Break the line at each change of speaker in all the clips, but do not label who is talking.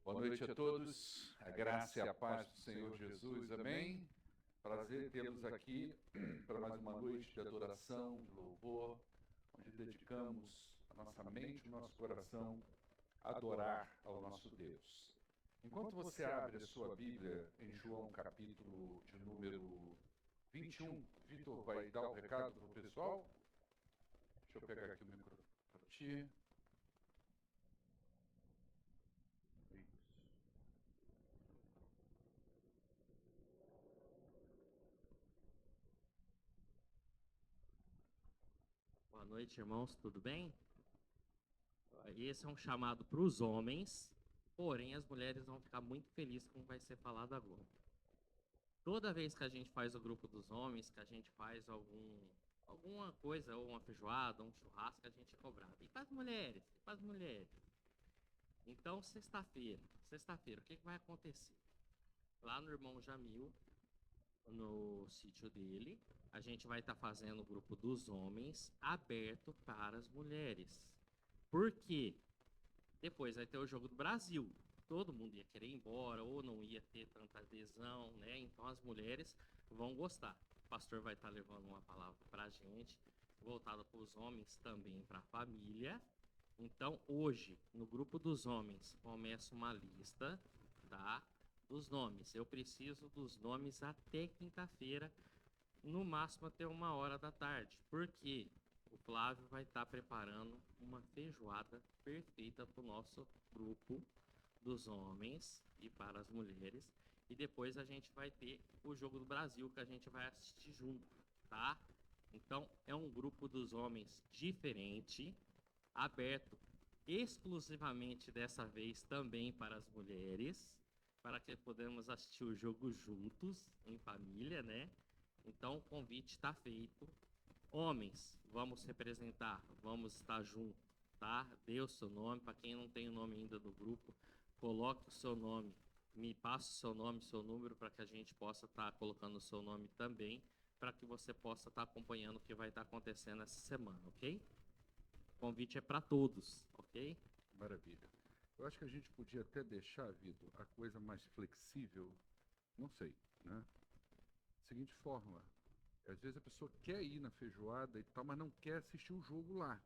Boa noite a todos, a graça e a paz do Senhor Jesus, amém? Prazer tê-los aqui para mais uma noite de adoração, de louvor, onde dedicamos a nossa mente e o nosso coração a adorar ao nosso Deus. Enquanto você abre a sua Bíblia em João capítulo de número 21, Vitor vai dar o recado para o pessoal? Deixa eu pegar aqui o microfone para ti.
Boa noite, irmãos, tudo bem? Esse é um chamado para os homens, porém as mulheres vão ficar muito felizes com o que vai ser falado agora. Toda vez que a gente faz o grupo dos homens, que a gente faz alguma coisa, ou uma feijoada, um churrasco, a gente é cobrado. E para as mulheres? E para as mulheres? Então, sexta-feira, o que vai acontecer? Lá no Irmão Jamil, no sítio dele, a gente vai estar fazendo o grupo dos homens aberto para as mulheres. Por quê? Depois vai ter o Jogo do Brasil. Todo mundo ia querer ir embora ou não ia ter tanta adesão, né? Então as mulheres vão gostar. O pastor vai estar levando uma palavra para a gente, voltada para os homens também, para a família. Então hoje, no grupo dos homens, começa uma lista, tá? Dos nomes. Eu preciso dos nomes até quinta-feira, no máximo até 1h da tarde. Por quê? O Flávio vai estar preparando uma feijoada perfeita para o nosso grupo dos homens e para as mulheres. E depois a gente vai ter o Jogo do Brasil, que a gente vai assistir junto, tá? Então, é um grupo dos homens diferente, aberto exclusivamente dessa vez também para as mulheres, para que podamos assistir o jogo juntos, em família, né? Então, o convite está feito. Homens, vamos representar, vamos estar junto, tá? Dê o seu nome, para quem não tem o nome ainda do grupo, coloque o seu nome, me passe o seu nome, seu número, para que a gente possa estar colocando o seu nome também, para que você possa estar acompanhando o que vai estar acontecendo essa semana, ok? O convite é para todos, ok?
Maravilha. Eu acho que a gente podia até deixar, Vitor, a coisa mais flexível, não sei, né? Seguinte forma, às vezes a pessoa quer ir na feijoada e tal, mas não quer assistir o jogo lá.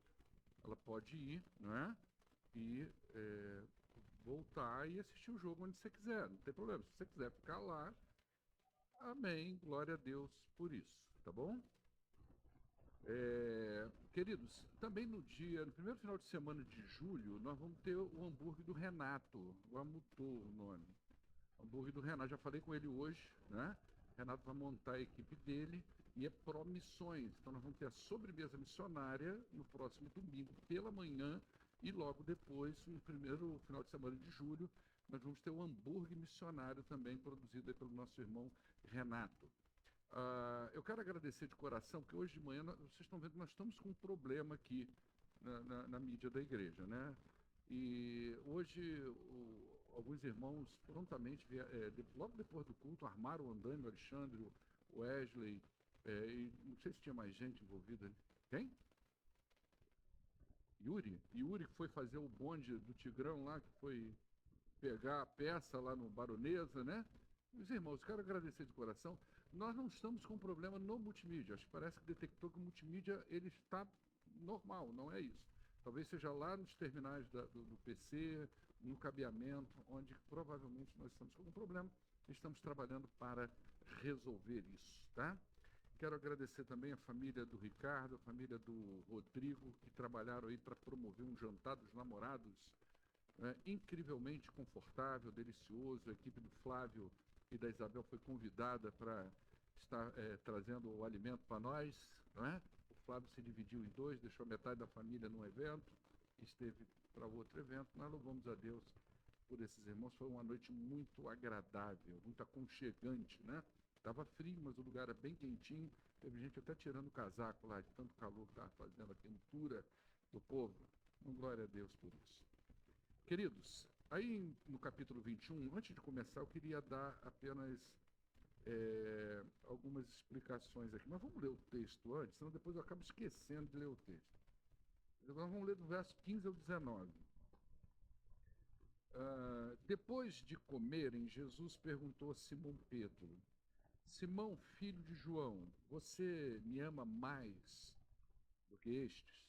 Ela pode ir, não é? E voltar e assistir o jogo onde você quiser, não tem problema. Se você quiser ficar lá, amém, glória a Deus por isso, tá bom? Queridos, também no primeiro final de semana de julho, nós vamos ter o hambúrguer do Renato, o Amutou o nome. Hambúrguer do Renato, já falei com ele hoje, né? O Renato vai montar a equipe dele e é pró-missões. Então nós vamos ter a sobremesa missionária no próximo domingo pela manhã e logo depois, no primeiro final de semana de julho, nós vamos ter o hambúrguer missionário também produzido pelo nosso irmão Renato. Eu quero agradecer de coração, porque hoje de manhã vocês estão vendo que nós estamos com um problema aqui na mídia da igreja, né? E hoje alguns irmãos prontamente, logo depois do culto, armaram o andaime, o Alexandre, o Wesley, e não sei se tinha mais gente envolvida. Quem? Yuri? Yuri que foi fazer o bonde do Tigrão lá, que foi pegar a peça lá no Baronesa, né? Meus irmãos, quero agradecer de coração. Nós não estamos com problema no multimídia. Acho que parece que detectou que o multimídia ele está normal, não é isso. Talvez seja lá nos terminais do PC, no cabeamento, onde provavelmente nós estamos com um problema. Estamos trabalhando para resolver isso, tá? Quero agradecer também a família do Ricardo, a família do Rodrigo, que trabalharam aí para promover um jantar dos namorados incrivelmente confortável, delicioso. A equipe do Flávio e da Isabel foi convidada para estar trazendo o alimento para nós, não é? O Flávio se dividiu em dois, deixou metade da família num evento, esteve para outro evento. Nós louvamos a Deus por esses irmãos. Foi uma noite muito agradável, muito aconchegante, né? Estava frio, mas o lugar era bem quentinho. Teve gente até tirando o casaco lá, de tanto calor que estava fazendo a quentura do povo. Glória a Deus por isso. Queridos, aí no capítulo 21, antes de começar, eu queria dar apenas algumas explicações aqui. Mas vamos ler o texto antes, senão depois eu acabo esquecendo de ler o texto. Nós vamos ler do verso 15 ao 19. Depois de comerem, Jesus perguntou a Simão Pedro: Simão, filho de João, você me ama mais do que estes?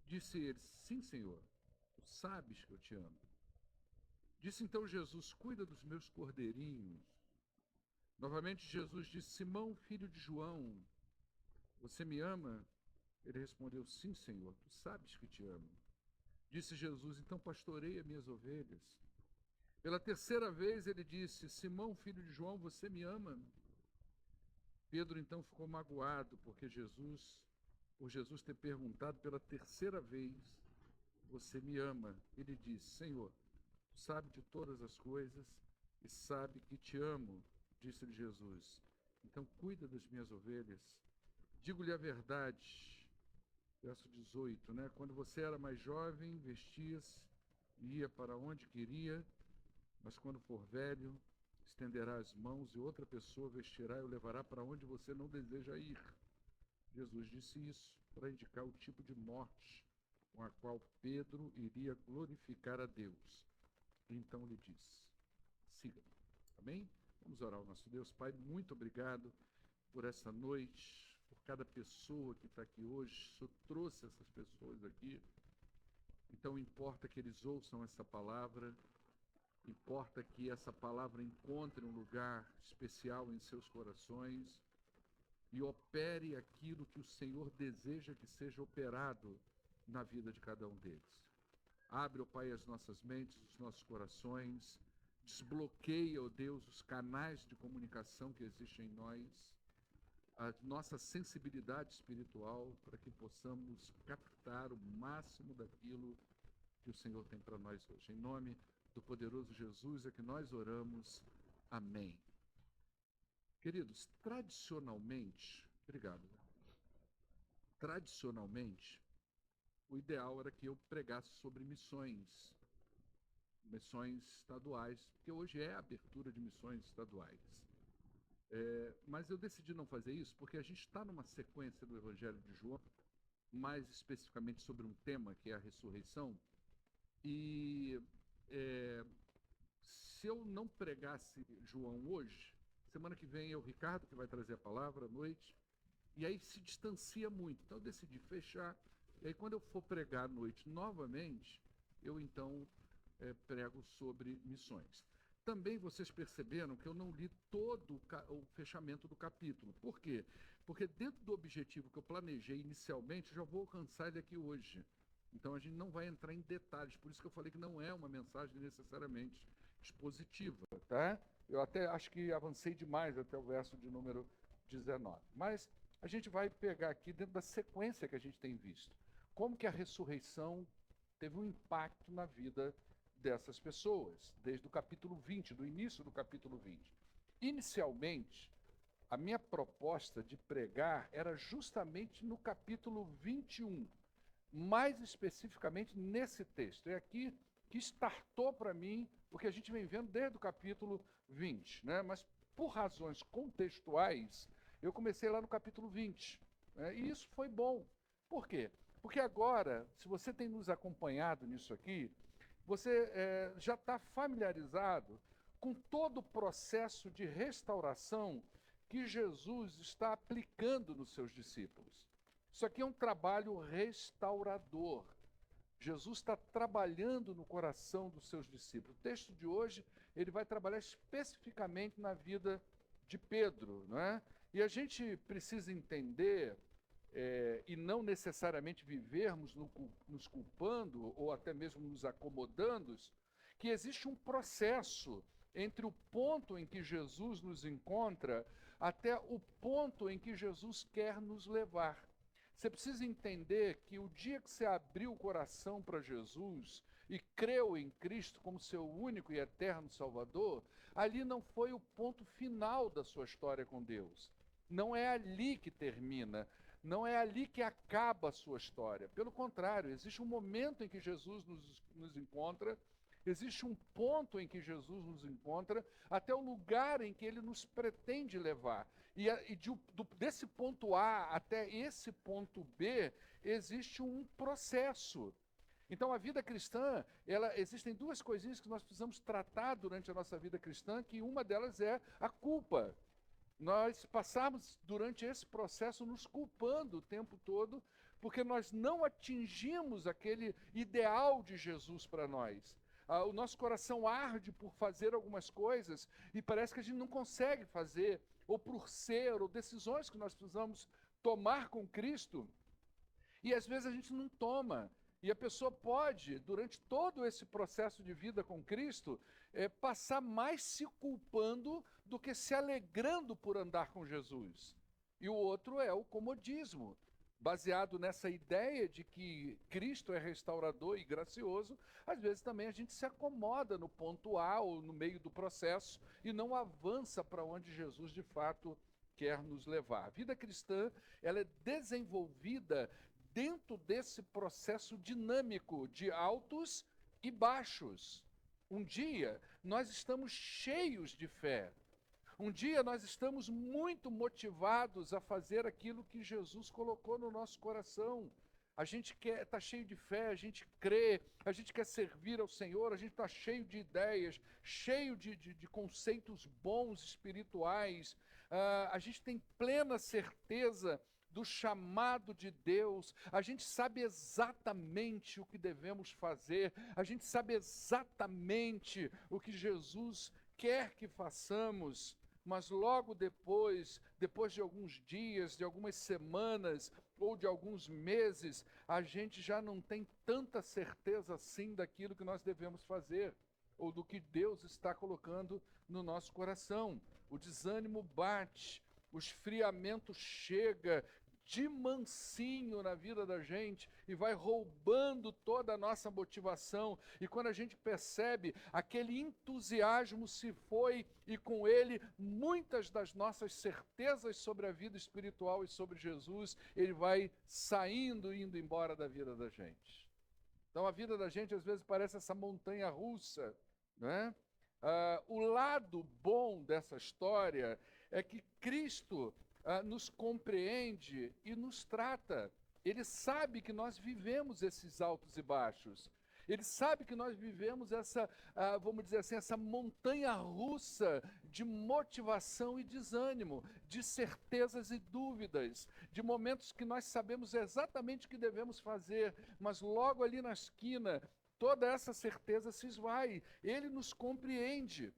Disse ele: Sim, Senhor, tu sabes que eu te amo. Disse então Jesus: Cuida dos meus cordeirinhos. Novamente Jesus disse: Simão, filho de João, você me ama? Ele respondeu: Sim, Senhor, tu sabes que te amo. Disse Jesus: Então pastoreia minhas ovelhas. Pela terceira vez ele disse: Simão, filho de João, você me ama? Pedro então ficou magoado por Jesus ter perguntado pela terceira vez: Você me ama? Ele disse: Senhor, tu sabes de todas as coisas e sabe que te amo. Disse-lhe Jesus: Então cuida das minhas ovelhas. Digo-lhe a verdade. Verso 18, né? Quando você era mais jovem, vestia-se e ia para onde queria, mas quando for velho, estenderá as mãos e outra pessoa vestirá e o levará para onde você não deseja ir. Jesus disse isso para indicar o tipo de morte com a qual Pedro iria glorificar a Deus. Então lhe disse: siga-me. Amém? Vamos orar ao nosso Deus. Pai, muito obrigado por essa noite, por cada pessoa que está aqui hoje. O Senhor trouxe essas pessoas aqui. Então importa que eles ouçam essa palavra, importa que essa palavra encontre um lugar especial em seus corações e opere aquilo que o Senhor deseja que seja operado na vida de cada um deles. Abre, ó Pai, as nossas mentes, os nossos corações, desbloqueia, ó Deus, os canais de comunicação que existem em nós, a nossa sensibilidade espiritual, para que possamos captar o máximo daquilo que o Senhor tem para nós hoje. Em nome do poderoso Jesus é que nós oramos. Amém. Queridos, tradicionalmente, o ideal era que eu pregasse sobre missões estaduais, porque hoje é a abertura de missões estaduais. Mas eu decidi não fazer isso porque a gente está numa sequência do Evangelho de João, mais especificamente sobre um tema que é a ressurreição, e se eu não pregasse João hoje, semana que vem é o Ricardo que vai trazer a palavra à noite, e aí se distancia muito. Então eu decidi fechar, e aí quando eu for pregar à noite novamente, eu então prego sobre missões. Também vocês perceberam que eu não li todo o fechamento do capítulo. Por quê? Porque dentro do objetivo que eu planejei inicialmente, já vou alcançar ele aqui hoje. Então a gente não vai entrar em detalhes, por isso que eu falei que não é uma mensagem necessariamente expositiva, tá? Eu até acho que avancei demais até o verso de número 19. Mas a gente vai pegar aqui dentro da sequência que a gente tem visto. Como que a ressurreição teve um impacto na vida dessas pessoas, desde o capítulo 20, do início do capítulo 20. Inicialmente, a minha proposta de pregar era justamente no capítulo 21, mais especificamente nesse texto. É aqui que startou para mim o que a gente vem vendo desde o capítulo 20, né? Mas por razões contextuais, eu comecei lá no capítulo 20, né? E isso foi bom. Por quê? Porque agora, se você tem nos acompanhado nisso aqui, você já está familiarizado com todo o processo de restauração que Jesus está aplicando nos seus discípulos. Isso aqui é um trabalho restaurador. Jesus está trabalhando no coração dos seus discípulos. O texto de hoje, ele vai trabalhar especificamente na vida de Pedro, não é? E a gente precisa entender, e não necessariamente vivermos nos culpando ou até mesmo nos acomodando, que existe um processo entre o ponto em que Jesus nos encontra até o ponto em que Jesus quer nos levar. Você precisa entender que o dia que você abriu o coração para Jesus e creu em Cristo como seu único e eterno Salvador, ali não foi o ponto final da sua história com Deus. Não é ali que termina, não é ali que acaba a sua história. Pelo contrário, existe um momento em que Jesus nos encontra, existe um ponto em que Jesus nos encontra, até o lugar em que ele nos pretende levar. Desse ponto A até esse ponto B, existe um processo. Então, a vida cristã, existem duas coisinhas que nós precisamos tratar durante a nossa vida cristã, que uma delas é a culpa. Nós passamos durante esse processo nos culpando o tempo todo, porque nós não atingimos aquele ideal de Jesus para nós. O nosso coração arde por fazer algumas coisas e parece que a gente não consegue fazer, ou por ser, ou decisões que nós precisamos tomar com Cristo, e às vezes a gente não toma. E a pessoa pode, durante todo esse processo de vida com Cristo, passar mais se culpando do que se alegrando por andar com Jesus. E o outro é o comodismo, baseado nessa ideia de que Cristo é restaurador e gracioso. Às vezes também a gente se acomoda no ponto A ou no meio do processo e não avança para onde Jesus de fato quer nos levar. A vida cristã, ela é desenvolvida dentro desse processo dinâmico de altos e baixos. Um dia nós estamos cheios de fé. Um dia nós estamos muito motivados a fazer aquilo que Jesus colocou no nosso coração. A gente está cheio de fé, a gente crê, a gente quer servir ao Senhor, a gente está cheio de ideias, cheio de conceitos bons espirituais. A gente tem plena certeza do chamado de Deus, a gente sabe exatamente o que devemos fazer, a gente sabe exatamente o que Jesus quer que façamos, mas logo depois de alguns dias, de algumas semanas ou de alguns meses, a gente já não tem tanta certeza assim daquilo que nós devemos fazer, ou do que Deus está colocando no nosso coração. O desânimo bate, o esfriamento chega de mansinho na vida da gente e vai roubando toda a nossa motivação. E quando a gente percebe, aquele entusiasmo se foi e com ele muitas das nossas certezas sobre a vida espiritual e sobre Jesus, ele vai saindo, indo embora da vida da gente. Então a vida da gente às vezes parece essa montanha russa, né? O lado bom dessa história é que Cristo nos compreende e nos trata. Ele sabe que nós vivemos esses altos e baixos. Ele sabe que nós vivemos essa, vamos dizer assim, essa montanha russa de motivação e desânimo, de certezas e dúvidas, de momentos que nós sabemos exatamente o que devemos fazer, mas logo ali na esquina, toda essa certeza se esvai. Ele nos compreende.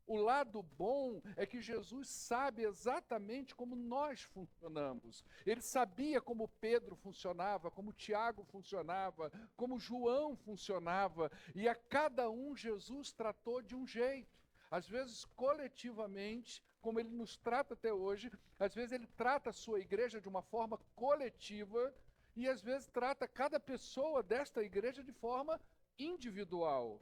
O lado bom é que Jesus sabe exatamente como nós funcionamos. Ele sabia como Pedro funcionava, como Tiago funcionava, como João funcionava, e a cada um Jesus tratou de um jeito. Às vezes coletivamente, como ele nos trata até hoje, às vezes ele trata a sua igreja de uma forma coletiva, e às vezes trata cada pessoa desta igreja de forma individual.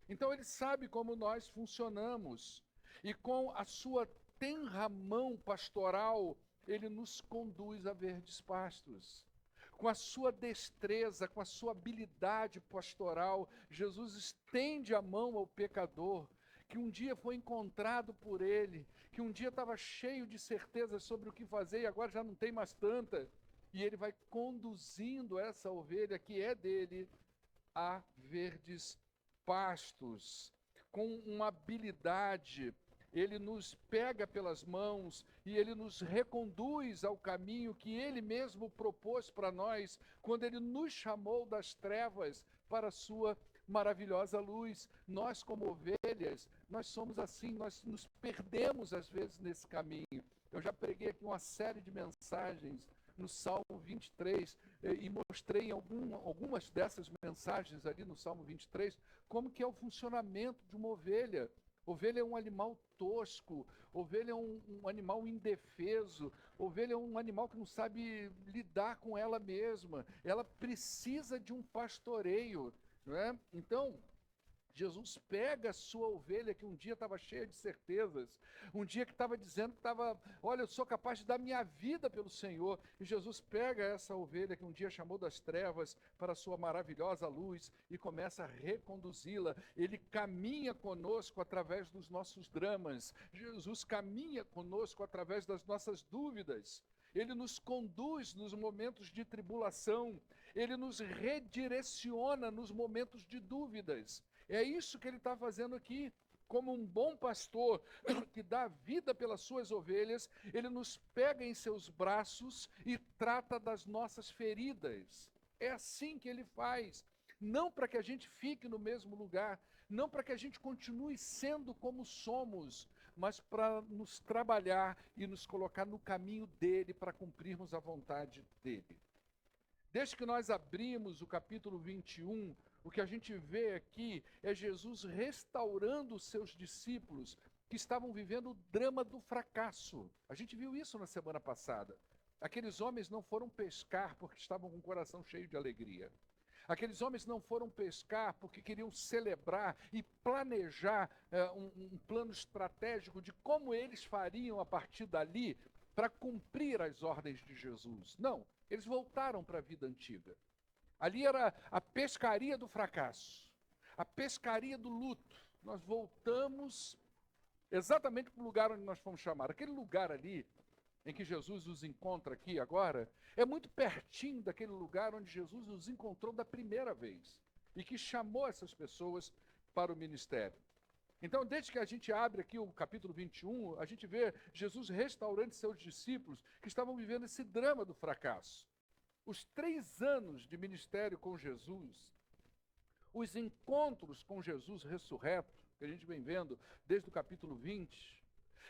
Então ele sabe como nós funcionamos e com a sua tenra mão pastoral, ele nos conduz a verdes pastos. Com a sua destreza, com a sua habilidade pastoral, Jesus estende a mão ao pecador, que um dia foi encontrado por ele, que um dia estava cheio de certezas sobre o que fazer e agora já não tem mais tanta. E ele vai conduzindo essa ovelha que é dele a verdes pastos, com uma habilidade. Ele nos pega pelas mãos e ele nos reconduz ao caminho que ele mesmo propôs para nós, quando ele nos chamou das trevas para a sua maravilhosa luz. Nós, como ovelhas, nós somos assim, nós nos perdemos às vezes nesse caminho. Eu já preguei aqui uma série de mensagens no Salmo 23, e mostrei algumas dessas mensagens ali no Salmo 23, como que é o funcionamento de uma ovelha. Ovelha é um animal tosco, ovelha é um animal indefeso, ovelha é um animal que não sabe lidar com ela mesma, ela precisa de um pastoreio, não é? Então, Jesus pega a sua ovelha que um dia estava cheia de certezas, um dia que estava dizendo que estava, olha, eu sou capaz de dar minha vida pelo Senhor, e Jesus pega essa ovelha que um dia chamou das trevas para a sua maravilhosa luz e começa a reconduzi-la. Ele caminha conosco através dos nossos dramas, Jesus caminha conosco através das nossas dúvidas. Ele nos conduz nos momentos de tribulação, ele nos redireciona nos momentos de dúvidas. É isso que ele está fazendo aqui. Como um bom pastor que dá vida pelas suas ovelhas, ele nos pega em seus braços e trata das nossas feridas. É assim que ele faz. Não para que a gente fique no mesmo lugar, não para que a gente continue sendo como somos, mas para nos trabalhar e nos colocar no caminho dele, para cumprirmos a vontade dele. Desde que nós abrimos o capítulo 21, o que a gente vê aqui é Jesus restaurando os seus discípulos que estavam vivendo o drama do fracasso. A gente viu isso na semana passada. Aqueles homens não foram pescar porque estavam com o coração cheio de alegria. Aqueles homens não foram pescar porque queriam celebrar e planejar um plano estratégico de como eles fariam a partir dali para cumprir as ordens de Jesus. Não, eles voltaram para a vida antiga. Ali era a pescaria do fracasso, a pescaria do luto. Nós voltamos exatamente para o lugar onde nós fomos chamados. Aquele lugar ali em que Jesus os encontra aqui agora, é muito pertinho daquele lugar onde Jesus os encontrou da primeira vez e que chamou essas pessoas para o ministério. Então, desde que a gente abre aqui o capítulo 21, a gente vê Jesus restaurando seus discípulos que estavam vivendo esse drama do fracasso. Os 3 anos de ministério com Jesus, os encontros com Jesus ressurreto, que a gente vem vendo desde o capítulo 20,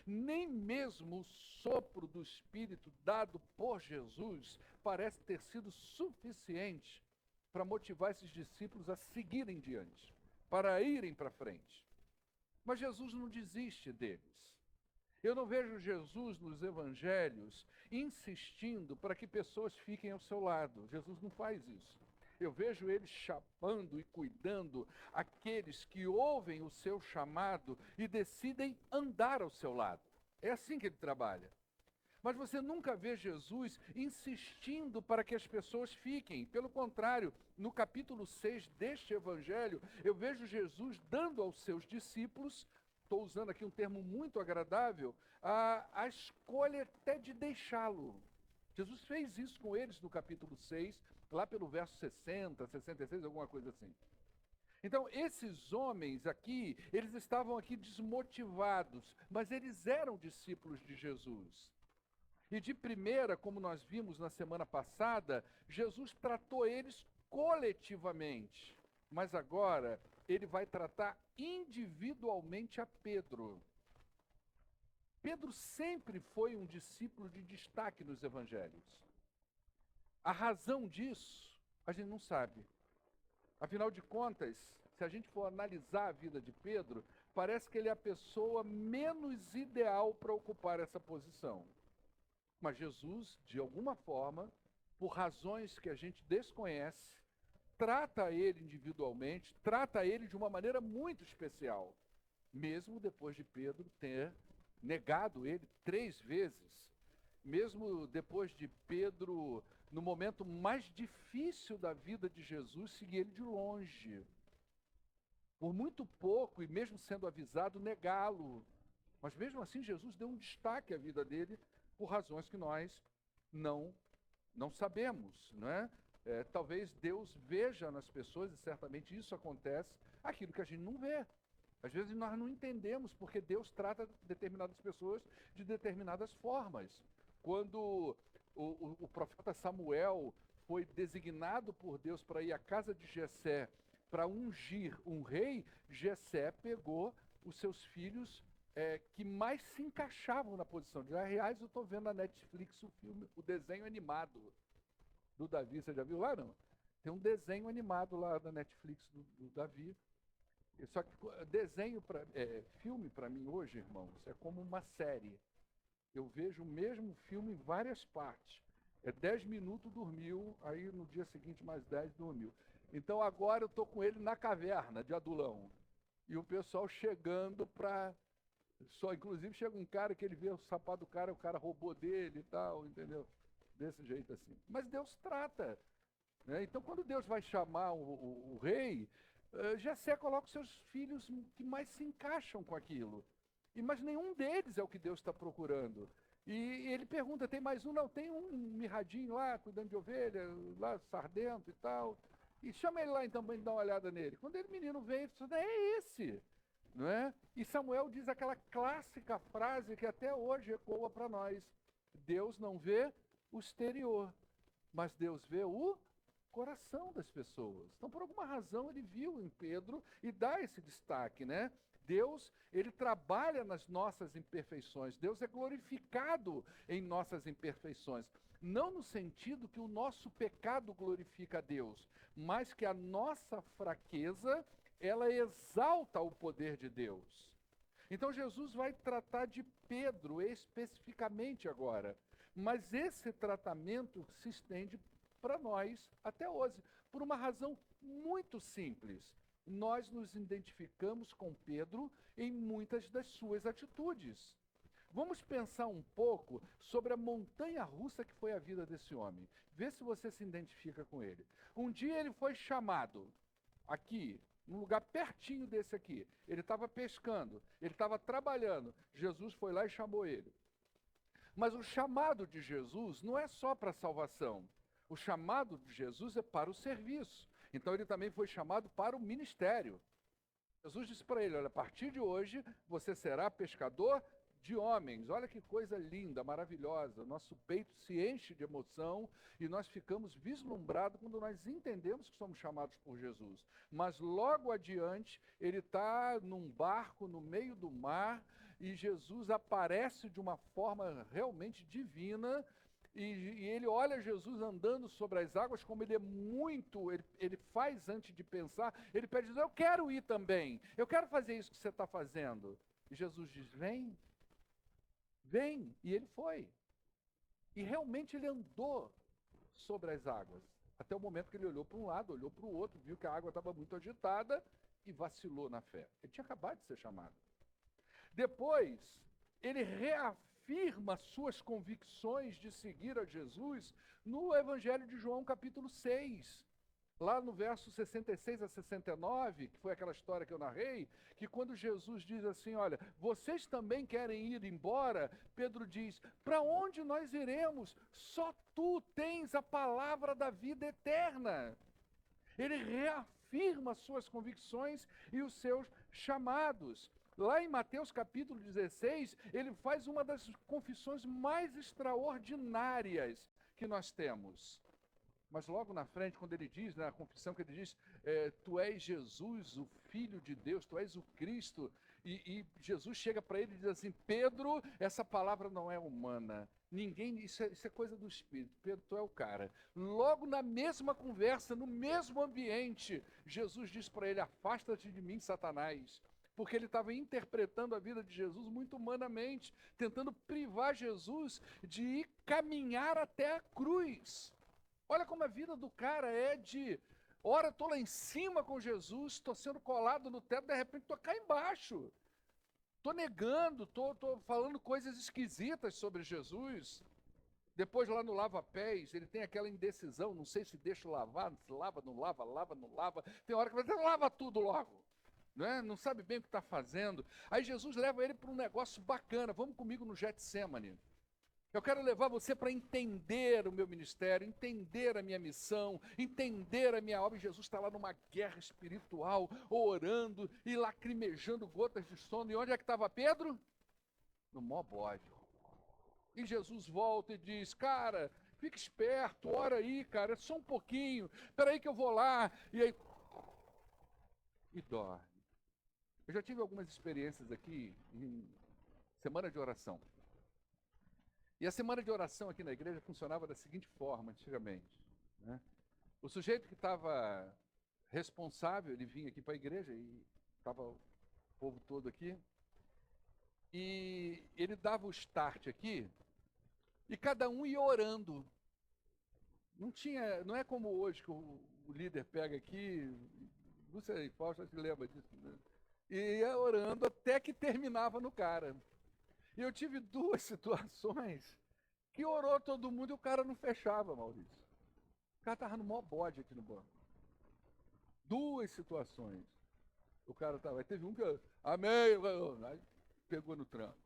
nem mesmo o sopro do Espírito dado por Jesus parece ter sido suficiente para motivar esses discípulos a seguirem diante, para irem para frente. Mas Jesus não desiste deles. Eu não vejo Jesus nos evangelhos insistindo para que pessoas fiquem ao seu lado. Jesus não faz isso. Eu vejo ele chamando e cuidando aqueles que ouvem o seu chamado e decidem andar ao seu lado. É assim que ele trabalha. Mas você nunca vê Jesus insistindo para que as pessoas fiquem. Pelo contrário, no capítulo 6 deste evangelho, eu vejo Jesus dando aos seus discípulos, estou usando aqui um termo muito agradável, a escolha até de deixá-lo. Jesus fez isso com eles no capítulo 6, lá pelo verso 60, 66, alguma coisa assim. Então, esses homens aqui, eles estavam aqui desmotivados, mas eles eram discípulos de Jesus. E de primeira, como nós vimos na semana passada, Jesus tratou eles coletivamente. Mas agora, ele vai tratar individualmente a Pedro. Pedro sempre foi um discípulo de destaque nos evangelhos. A razão disso, a gente não sabe. Afinal de contas, se a gente for analisar a vida de Pedro, parece que ele é a pessoa menos ideal para ocupar essa posição. Mas Jesus, de alguma forma, por razões que a gente desconhece, trata ele individualmente, trata ele de uma maneira muito especial, mesmo depois de Pedro ter negado ele 3 vezes, mesmo depois de Pedro, no momento mais difícil da vida de Jesus, seguir ele de longe. Por muito pouco, e mesmo sendo avisado, negá-lo. Mas mesmo assim, Jesus deu um destaque à vida dele por razões que nós não sabemos, não é? Talvez Deus veja nas pessoas, e certamente isso acontece, aquilo que a gente não vê. Às vezes nós não entendemos porque Deus trata determinadas pessoas de determinadas formas. Quando o profeta Samuel foi designado por Deus para ir à casa de Jessé para ungir um rei, Jessé pegou os seus filhos que mais se encaixavam na posição. Aliás, eu estou vendo na Netflix o filme, o desenho animado do Davi. Você já viu lá, não? Tem um desenho animado lá na Netflix do Davi. Só que filme para mim hoje, irmãos, é como uma série. Eu vejo o mesmo filme em várias partes. 10 minutos dormiu, aí no dia seguinte mais 10 dormiu. Então agora eu estou com ele na caverna de Adulão. E o pessoal chegando para... Inclusive chega um cara que ele vê o sapato do cara, o cara roubou dele e tal, entendeu? Desse jeito assim. Mas Deus trata. Né? Então quando Deus vai chamar o rei, Jessé coloca os seus filhos que mais se encaixam com aquilo. Mas nenhum deles é o que Deus está procurando. E ele pergunta, tem mais um? Não, tem um mirradinho lá, cuidando de ovelha, lá sardento e tal. E chama ele lá então para dar uma olhada nele. Quando o menino vem, ele fala, é esse, não é? E Samuel diz aquela clássica frase que até hoje ecoa para nós. Deus não vê o exterior, mas Deus vê o coração das pessoas. Então, por alguma razão, ele viu em Pedro e dá esse destaque, né? Deus, ele trabalha nas nossas imperfeições. Deus é glorificado em nossas imperfeições. Não no sentido que o nosso pecado glorifica a Deus, mas que a nossa fraqueza, ela exalta o poder de Deus. Então, Jesus vai tratar de Pedro especificamente agora. Mas esse tratamento se estende para nós até hoje, por uma razão muito simples. Nós nos identificamos com Pedro em muitas das suas atitudes. Vamos pensar um pouco sobre a montanha-russa que foi a vida desse homem. Vê se você se identifica com ele. Um dia ele foi chamado aqui, num lugar pertinho desse aqui. Ele estava pescando, ele estava trabalhando. Jesus foi lá e chamou ele. Mas o chamado de Jesus não é só para a salvação. O chamado de Jesus é para o serviço. Então ele também foi chamado para o ministério. Jesus disse para ele, olha, a partir de hoje você será pescador de homens. Olha que coisa linda, maravilhosa. Nosso peito se enche de emoção e nós ficamos vislumbrados quando nós entendemos que somos chamados por Jesus. Mas logo adiante, ele está num barco no meio do mar e Jesus aparece de uma forma realmente divina. E ele olha Jesus andando sobre as águas, como ele é muito, ele faz antes de pensar, ele pede, eu quero ir também, eu quero fazer isso que você está fazendo. E Jesus diz, vem, vem, e ele foi. E realmente ele andou sobre as águas, até o momento que ele olhou para um lado, olhou para o outro, viu que a água estava muito agitada e vacilou na fé. Ele tinha acabado de ser chamado. Depois, ele reafirma suas convicções de seguir a Jesus no Evangelho de João, capítulo 6. Lá no verso 66 a 69, que foi aquela história que eu narrei, que quando Jesus diz assim, olha, vocês também querem ir embora? Pedro diz, para onde nós iremos? Só tu tens a palavra da vida eterna. Ele reafirma suas convicções e os seus chamados. Lá em Mateus capítulo 16, ele faz uma das confissões mais extraordinárias que nós temos. Mas logo na frente, quando ele diz, na confissão que ele diz, tu és Jesus, o Filho de Deus, tu és o Cristo, e Jesus chega para ele e diz assim, Pedro, essa palavra não é humana, ninguém, isso é coisa do Espírito, Pedro, tu é o cara. Logo na mesma conversa, no mesmo ambiente, Jesus diz para ele, afasta-te de mim, Satanás, porque ele estava interpretando a vida de Jesus muito humanamente, tentando privar Jesus de ir caminhar até a cruz. Olha como a vida do cara é de, ora estou lá em cima com Jesus, estou sendo colado no teto, de repente estou cá embaixo. Estou negando, estou falando coisas esquisitas sobre Jesus. Depois lá no lava-pés, ele tem aquela indecisão, não sei se deixa lavar, se lava, não lava, lava, não lava. Tem hora que vai dizer, lava tudo logo. Não sabe bem o que está fazendo. Aí Jesus leva ele para um negócio bacana. Vamos comigo no Getsemane. Eu quero levar você para entender o meu ministério, entender a minha missão, entender a minha obra. E Jesus está lá numa guerra espiritual, orando e lacrimejando gotas de sono. E onde é que estava Pedro? No mó bode. E Jesus volta e diz, cara, fica esperto, ora aí, cara, só um pouquinho. Espera aí que eu vou lá. E aí... E dorme. Eu já tive algumas experiências aqui em semana de oração. E a semana de oração aqui na igreja funcionava da seguinte forma, antigamente. Né? O sujeito que estava responsável, ele vinha aqui para a igreja e estava o povo todo aqui. E ele dava o start aqui e cada um ia orando. Não é como hoje que o líder pega aqui, não sei, Fausto se lembra disso, né? E ia orando até que terminava no cara. E eu tive duas situações que orou todo mundo e o cara não fechava, Maurício. O cara estava no maior bode aqui no banco. Duas situações. O cara estava. Teve um que. Amém! Aí pegou no tranco.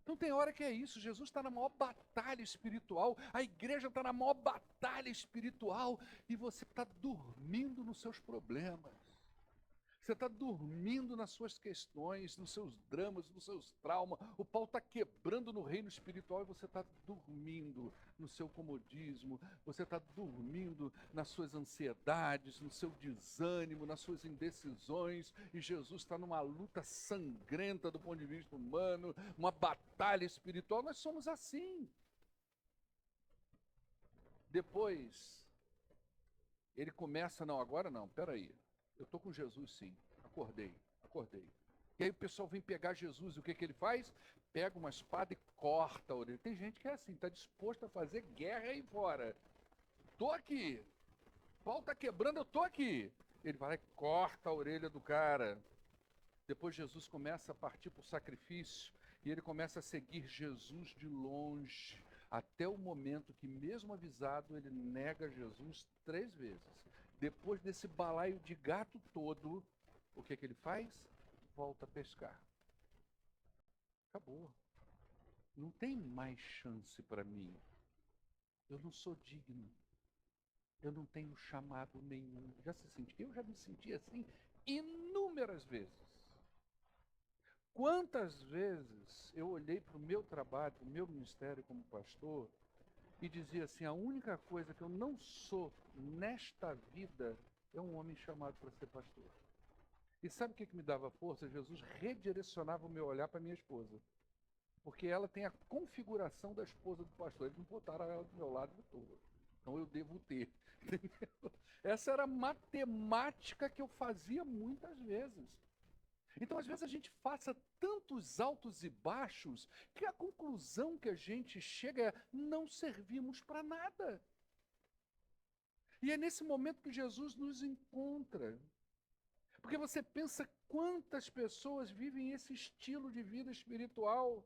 Então tem hora que é isso, Jesus está na maior batalha espiritual, a igreja está na maior batalha espiritual, e você está dormindo nos seus problemas. Você está dormindo nas suas questões, nos seus dramas, nos seus traumas. O pau está quebrando no reino espiritual e você está dormindo no seu comodismo. Você está dormindo nas suas ansiedades, no seu desânimo, nas suas indecisões. E Jesus está numa luta sangrenta do ponto de vista humano, uma batalha espiritual. Nós somos assim. Depois, ele começa, não, agora não, peraí. Eu estou com Jesus sim, acordei. E aí o pessoal vem pegar Jesus, e o que ele faz? Pega uma espada e corta a orelha. Tem gente que é assim, está disposto a fazer guerra aí fora. Estou aqui, o pau está quebrando, eu estou aqui. Ele vai lá e corta a orelha do cara. Depois Jesus começa a partir para o sacrifício, e ele começa a seguir Jesus de longe, até o momento que, mesmo avisado, ele nega Jesus 3 vezes. Depois desse balaio de gato todo, o que ele faz? Volta a pescar. Acabou. Não tem mais chance para mim. Eu não sou digno. Eu não tenho chamado nenhum. Eu já me senti assim inúmeras vezes. Quantas vezes eu olhei para o meu trabalho, para o meu ministério como pastor, e dizia assim, a única coisa que eu não sou nesta vida é um homem chamado para ser pastor. E sabe o que me dava força? Jesus redirecionava o meu olhar para minha esposa. Porque ela tem a configuração da esposa do pastor. Eles não botaram ela do meu lado de todo. Então eu devo ter. Entendeu? Essa era a matemática que eu fazia muitas vezes. Então, às vezes, a gente passa tantos altos e baixos que a conclusão que a gente chega é não servimos para nada. E é nesse momento que Jesus nos encontra. Porque você pensa quantas pessoas vivem esse estilo de vida espiritual.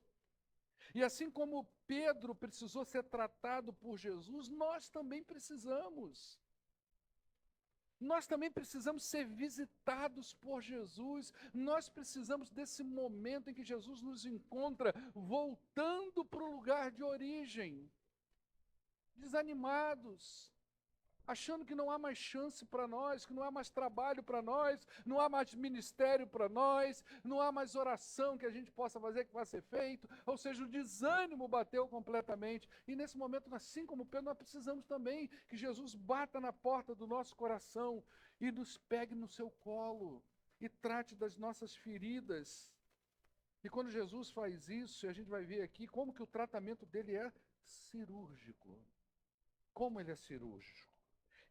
E assim como Pedro precisou ser tratado por Jesus, nós também precisamos. Nós também precisamos ser visitados por Jesus. Nós precisamos desse momento em que Jesus nos encontra, voltando para o lugar de origem, desanimados, achando que não há mais chance para nós, que não há mais trabalho para nós, não há mais ministério para nós, não há mais oração que a gente possa fazer, que vai ser feito. Ou seja, o desânimo bateu completamente. E nesse momento, assim como Pedro, nós precisamos também que Jesus bata na porta do nosso coração e nos pegue no seu colo e trate das nossas feridas. E quando Jesus faz isso, a gente vai ver aqui como que o tratamento dele é cirúrgico. Como ele é cirúrgico?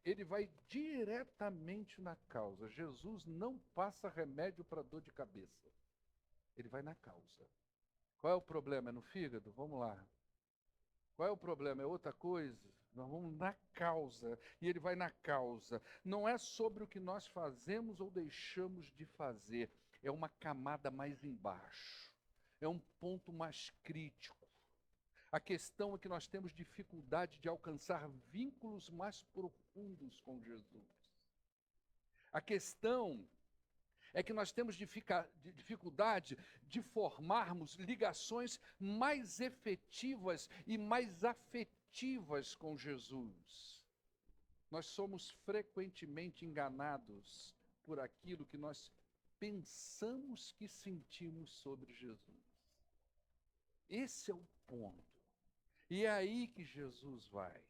Ele vai diretamente na causa. Jesus não passa remédio para dor de cabeça. Ele vai na causa. Qual é o problema? É no fígado? Vamos lá. Qual é o problema? É outra coisa? Nós vamos na causa. E ele vai na causa. Não é sobre o que nós fazemos ou deixamos de fazer. É uma camada mais embaixo. É um ponto mais crítico. A questão é que nós temos dificuldade de alcançar vínculos mais profundos com Jesus. A questão é que nós temos dificuldade de formarmos ligações mais efetivas e mais afetivas com Jesus. Nós somos frequentemente enganados por aquilo que nós pensamos que sentimos sobre Jesus. Esse é o ponto. E é aí que Jesus vai.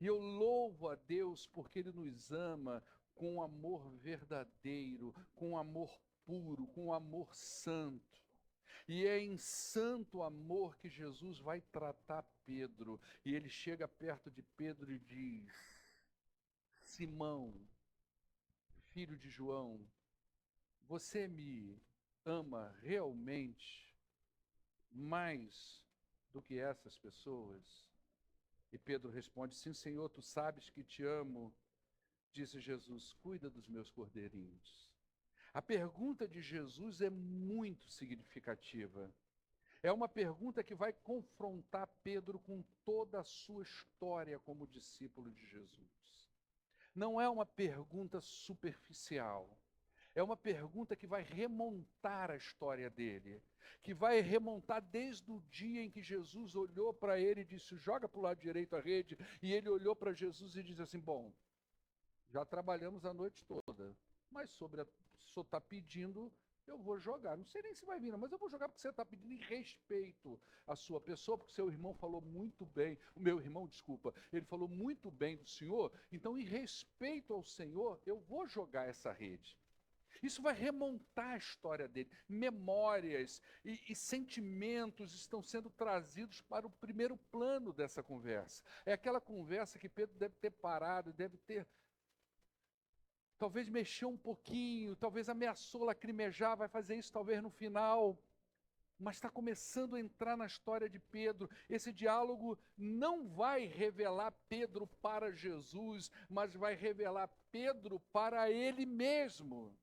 E eu louvo a Deus porque Ele nos ama com um amor verdadeiro, com um amor puro, com um amor santo. E é em santo amor que Jesus vai tratar Pedro. E ele chega perto de Pedro e diz: Simão, filho de João, você me ama realmente mais do que essas pessoas? E Pedro responde: sim, Senhor, tu sabes que te amo. Disse Jesus: cuida dos meus cordeirinhos. A pergunta de Jesus é muito significativa. É uma pergunta que vai confrontar Pedro com toda a sua história como discípulo de Jesus. Não é uma pergunta superficial. É uma pergunta que vai remontar a história dele, que vai remontar desde o dia em que Jesus olhou para ele e disse, joga para o lado direito a rede, e ele olhou para Jesus e disse assim, bom, já trabalhamos a noite toda, mas sobre o que o senhor está pedindo, eu vou jogar. Não sei nem se vai vir, mas eu vou jogar porque você está pedindo em respeito à sua pessoa, porque seu irmão falou muito bem, o meu irmão, desculpa, ele falou muito bem do senhor, então em respeito ao Senhor, eu vou jogar essa rede. Isso vai remontar a história dele. Memórias e sentimentos estão sendo trazidos para o primeiro plano dessa conversa. É aquela conversa que Pedro deve ter parado, deve ter talvez mexeu um pouquinho, talvez ameaçou lacrimejar, vai fazer isso talvez no final, mas está começando a entrar na história de Pedro. Esse diálogo não vai revelar Pedro para Jesus, mas vai revelar Pedro para ele mesmo.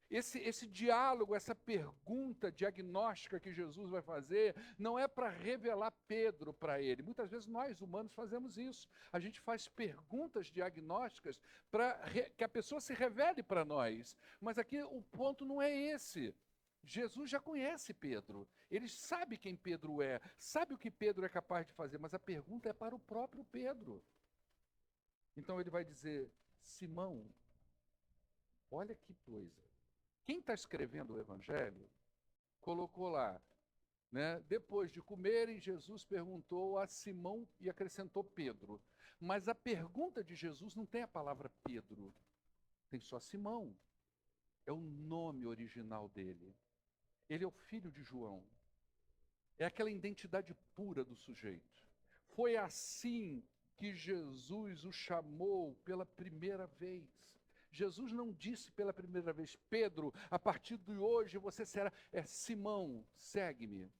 Esse diálogo, essa pergunta diagnóstica que Jesus vai fazer, não é para revelar Pedro para ele. Muitas vezes nós, humanos, fazemos isso. A gente faz perguntas diagnósticas para que a pessoa se revele para nós. Mas aqui o ponto não é esse. Jesus já conhece Pedro. Ele sabe quem Pedro é, sabe o que Pedro é capaz de fazer, mas a pergunta é para o próprio Pedro. Então ele vai dizer, Simão, olha que coisa. Quem está escrevendo o Evangelho colocou lá, né? Depois de comerem, Jesus perguntou a Simão e acrescentou Pedro. Mas a pergunta de Jesus não tem a palavra Pedro, tem só Simão. É o nome original dele. Ele é o filho de João. É aquela identidade pura do sujeito. Foi assim que Jesus o chamou pela primeira vez. Jesus não disse pela primeira vez, Pedro, a partir de hoje você será, Simão, segue-me.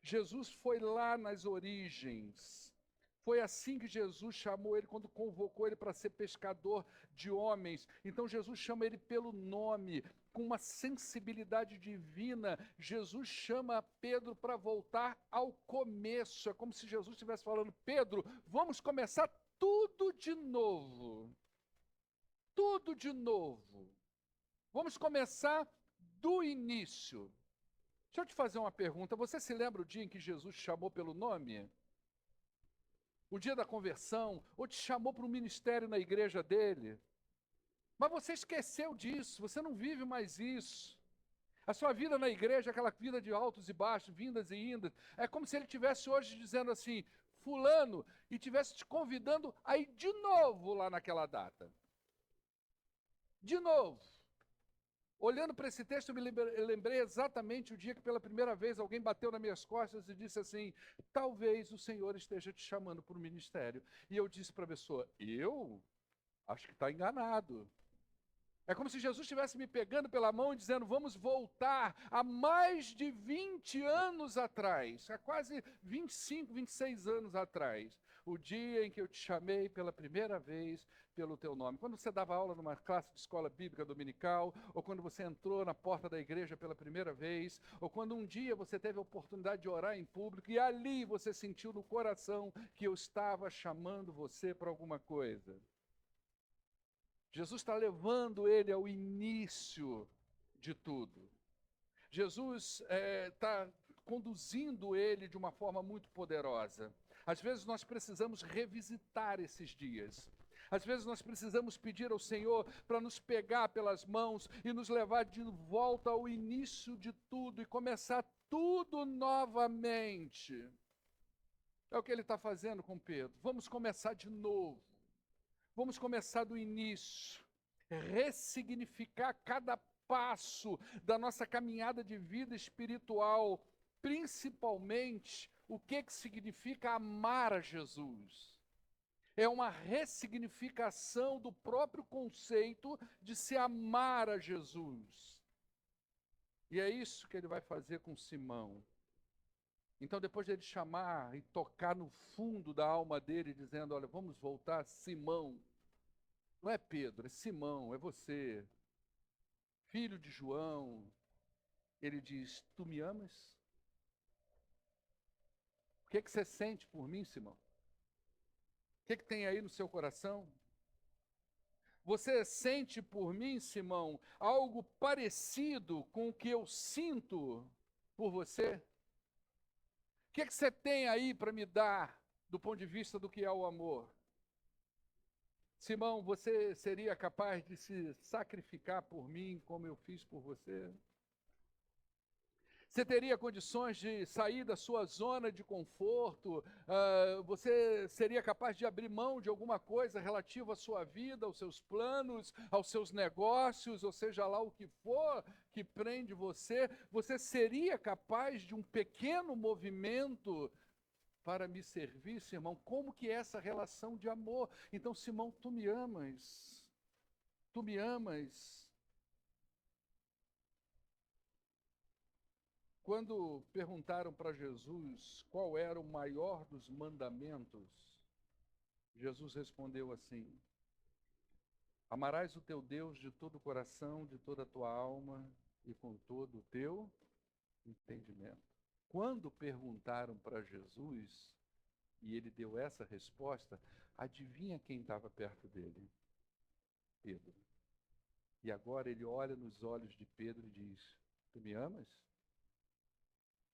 Jesus foi lá nas origens. Foi assim que Jesus chamou ele, quando convocou ele para ser pescador de homens. Então Jesus chama ele pelo nome, com uma sensibilidade divina. Jesus chama Pedro para voltar ao começo. É como se Jesus estivesse falando, Pedro, vamos começar tudo de novo. Tudo de novo. Vamos começar do início. Deixa eu te fazer uma pergunta. Você se lembra o dia em que Jesus te chamou pelo nome? O dia da conversão? Ou te chamou para o ministério na igreja dele? Mas você esqueceu disso, você não vive mais isso. A sua vida na igreja é aquela vida de altos e baixos, vindas e indas. É como se ele estivesse hoje dizendo assim, fulano, e estivesse te convidando a ir de novo lá naquela data. De novo, olhando para esse texto, eu lembrei exatamente o dia que pela primeira vez alguém bateu nas minhas costas e disse assim, talvez o Senhor esteja te chamando para o ministério. E eu disse para a pessoa, eu? Acho que está enganado. É como se Jesus estivesse me pegando pela mão e dizendo, vamos voltar a mais de 20 anos atrás, há quase 25, 26 anos atrás, o dia em que eu te chamei pela primeira vez pelo teu nome. Quando você dava aula numa classe de escola bíblica dominical, ou quando você entrou na porta da igreja pela primeira vez, ou quando um dia você teve a oportunidade de orar em público, e ali você sentiu no coração que eu estava chamando você para alguma coisa. Jesus está levando ele ao início de tudo. Jesus está conduzindo ele de uma forma muito poderosa. Às vezes nós precisamos revisitar esses dias. Às vezes nós precisamos pedir ao Senhor para nos pegar pelas mãos e nos levar de volta ao início de tudo e começar tudo novamente. É o que ele está fazendo com Pedro. Vamos começar de novo. Vamos começar do início, ressignificar cada passo da nossa caminhada de vida espiritual, principalmente o que significa amar a Jesus. É uma ressignificação do próprio conceito de se amar a Jesus. E é isso que ele vai fazer com Simão. Então, depois de ele chamar e tocar no fundo da alma dele, dizendo, olha, vamos voltar, Simão. Não é Pedro, é Simão, é você. Filho de João. Ele diz, tu me amas? O que você sente por mim, Simão? O que tem aí no seu coração? Você sente por mim, Simão, algo parecido com o que eu sinto por você? O que você tem aí para me dar do ponto de vista do que é o amor? Simão, você seria capaz de se sacrificar por mim como eu fiz por você? Você teria condições de sair da sua zona de conforto? Você seria capaz de abrir mão de alguma coisa relativa à sua vida, aos seus planos, aos seus negócios, ou seja lá o que for que prende você? Você seria capaz de um pequeno movimento para me servir, Simão? Como que é essa relação de amor? Então, Simão, tu me amas. Tu me amas. Quando perguntaram para Jesus qual era o maior dos mandamentos, Jesus respondeu assim: amarás o teu Deus de todo o coração, de toda a tua alma e com todo o teu entendimento. Quando perguntaram para Jesus, e ele deu essa resposta, adivinha quem estava perto dele? Pedro. E agora ele olha nos olhos de Pedro e diz: tu me amas?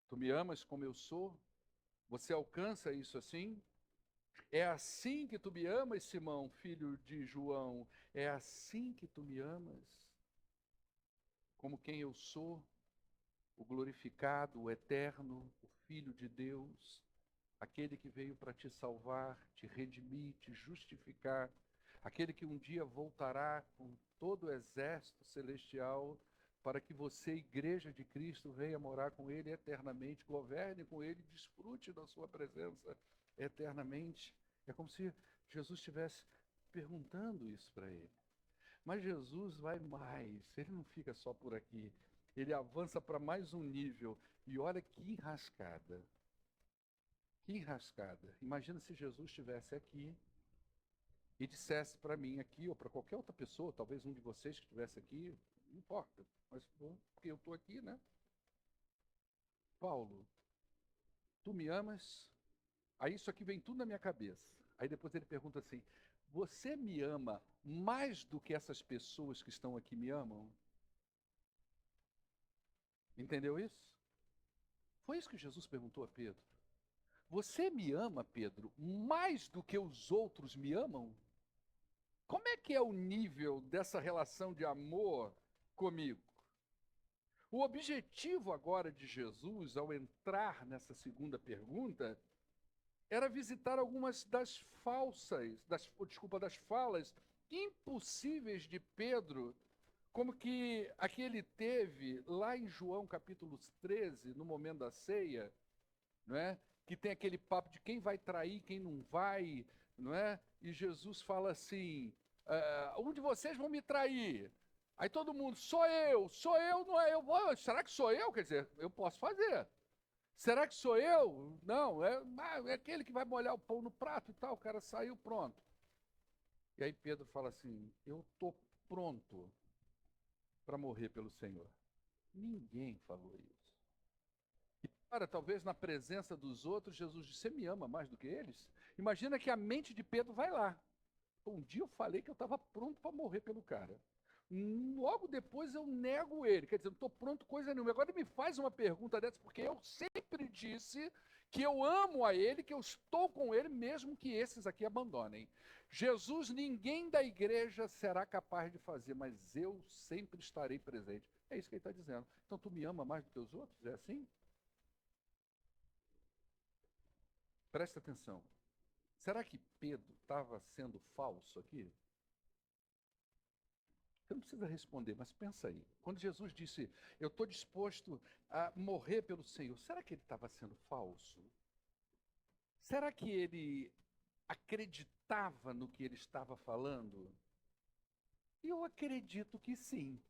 Tu me amas como eu sou? Você alcança isso assim? É assim que tu me amas, Simão, filho de João? É assim que tu me amas? Como quem eu sou? O glorificado, o eterno, o Filho de Deus, aquele que veio para te salvar, te redimir, te justificar, aquele que um dia voltará com todo o exército celestial para que você, igreja de Cristo, venha morar com Ele eternamente, governe com Ele, desfrute da sua presença eternamente. É como se Jesus estivesse perguntando isso para ele. Mas Jesus vai mais, ele não fica só por aqui, ele avança para mais um nível. E olha que enrascada. Que enrascada. Imagina se Jesus estivesse aqui e dissesse para mim aqui, ou para qualquer outra pessoa, talvez um de vocês que estivesse aqui, não importa, mas bom, porque eu estou aqui, né? Paulo, tu me amas? Aí isso aqui vem tudo na minha cabeça. Aí depois ele pergunta assim: você me ama mais do que essas pessoas que estão aqui me amam? Entendeu isso? Foi isso que Jesus perguntou a Pedro. Você me ama, Pedro, mais do que os outros me amam? Como é que é o nível dessa relação de amor comigo? O objetivo agora de Jesus, ao entrar nessa segunda pergunta, era visitar algumas das falas impossíveis de Pedro, como que a que ele teve lá em João capítulo 13, no momento da ceia, não é? Que tem aquele papo de quem vai trair, quem não vai, não é? E Jesus fala assim: um de vocês vão me trair. Aí todo mundo, sou eu, não é eu. Será que sou eu? Quer dizer, eu posso fazer. Será que sou eu? Não, é aquele que vai molhar o pão no prato e tal. O cara saiu, pronto. E aí Pedro fala assim: eu estou pronto para morrer pelo Senhor. Ninguém falou isso. E para, talvez na presença dos outros, Jesus disse: você me ama mais do que eles? Imagina que a mente de Pedro vai lá. Um dia eu falei que eu estava pronto para morrer pelo cara. Logo depois eu nego ele. Quer dizer, não estou pronto coisa nenhuma. Agora ele me faz uma pergunta dessa, porque eu sempre disse que eu amo a ele, que eu estou com ele, mesmo que esses aqui abandonem. Jesus, ninguém da igreja será capaz de fazer, mas eu sempre estarei presente. É isso que ele está dizendo. Então tu me ama mais do que os outros? É assim? Presta atenção. Será que Pedro estava sendo falso aqui? Você não precisa responder, mas pensa aí. Quando Jesus disse, eu estou disposto a morrer pelo Senhor, será que ele estava sendo falso? Será que ele acreditava no que ele estava falando? Eu acredito que sim.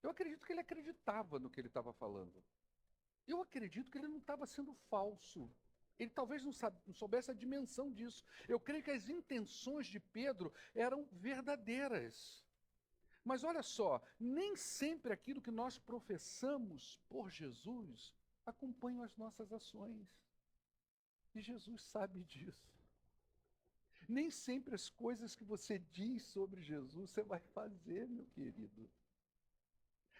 Eu acredito que ele acreditava no que ele estava falando. Eu acredito que ele não estava sendo falso. Ele talvez não soubesse a dimensão disso. Eu creio que as intenções de Pedro eram verdadeiras. Mas olha só, nem sempre aquilo que nós professamos por Jesus acompanha as nossas ações. E Jesus sabe disso. Nem sempre as coisas que você diz sobre Jesus você vai fazer, meu querido.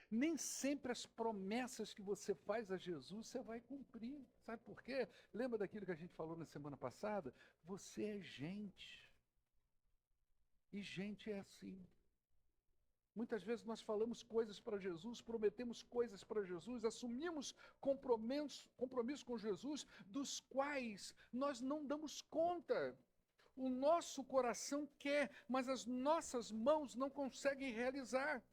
Nem sempre as promessas que você faz a Jesus você vai cumprir. Sabe por quê? Lembra daquilo que a gente falou na semana passada? Você é gente. E gente é assim. Muitas vezes nós falamos coisas para Jesus, prometemos coisas para Jesus, assumimos compromisso com Jesus, dos quais nós não damos conta. O nosso coração quer, mas as nossas mãos não conseguem realizar.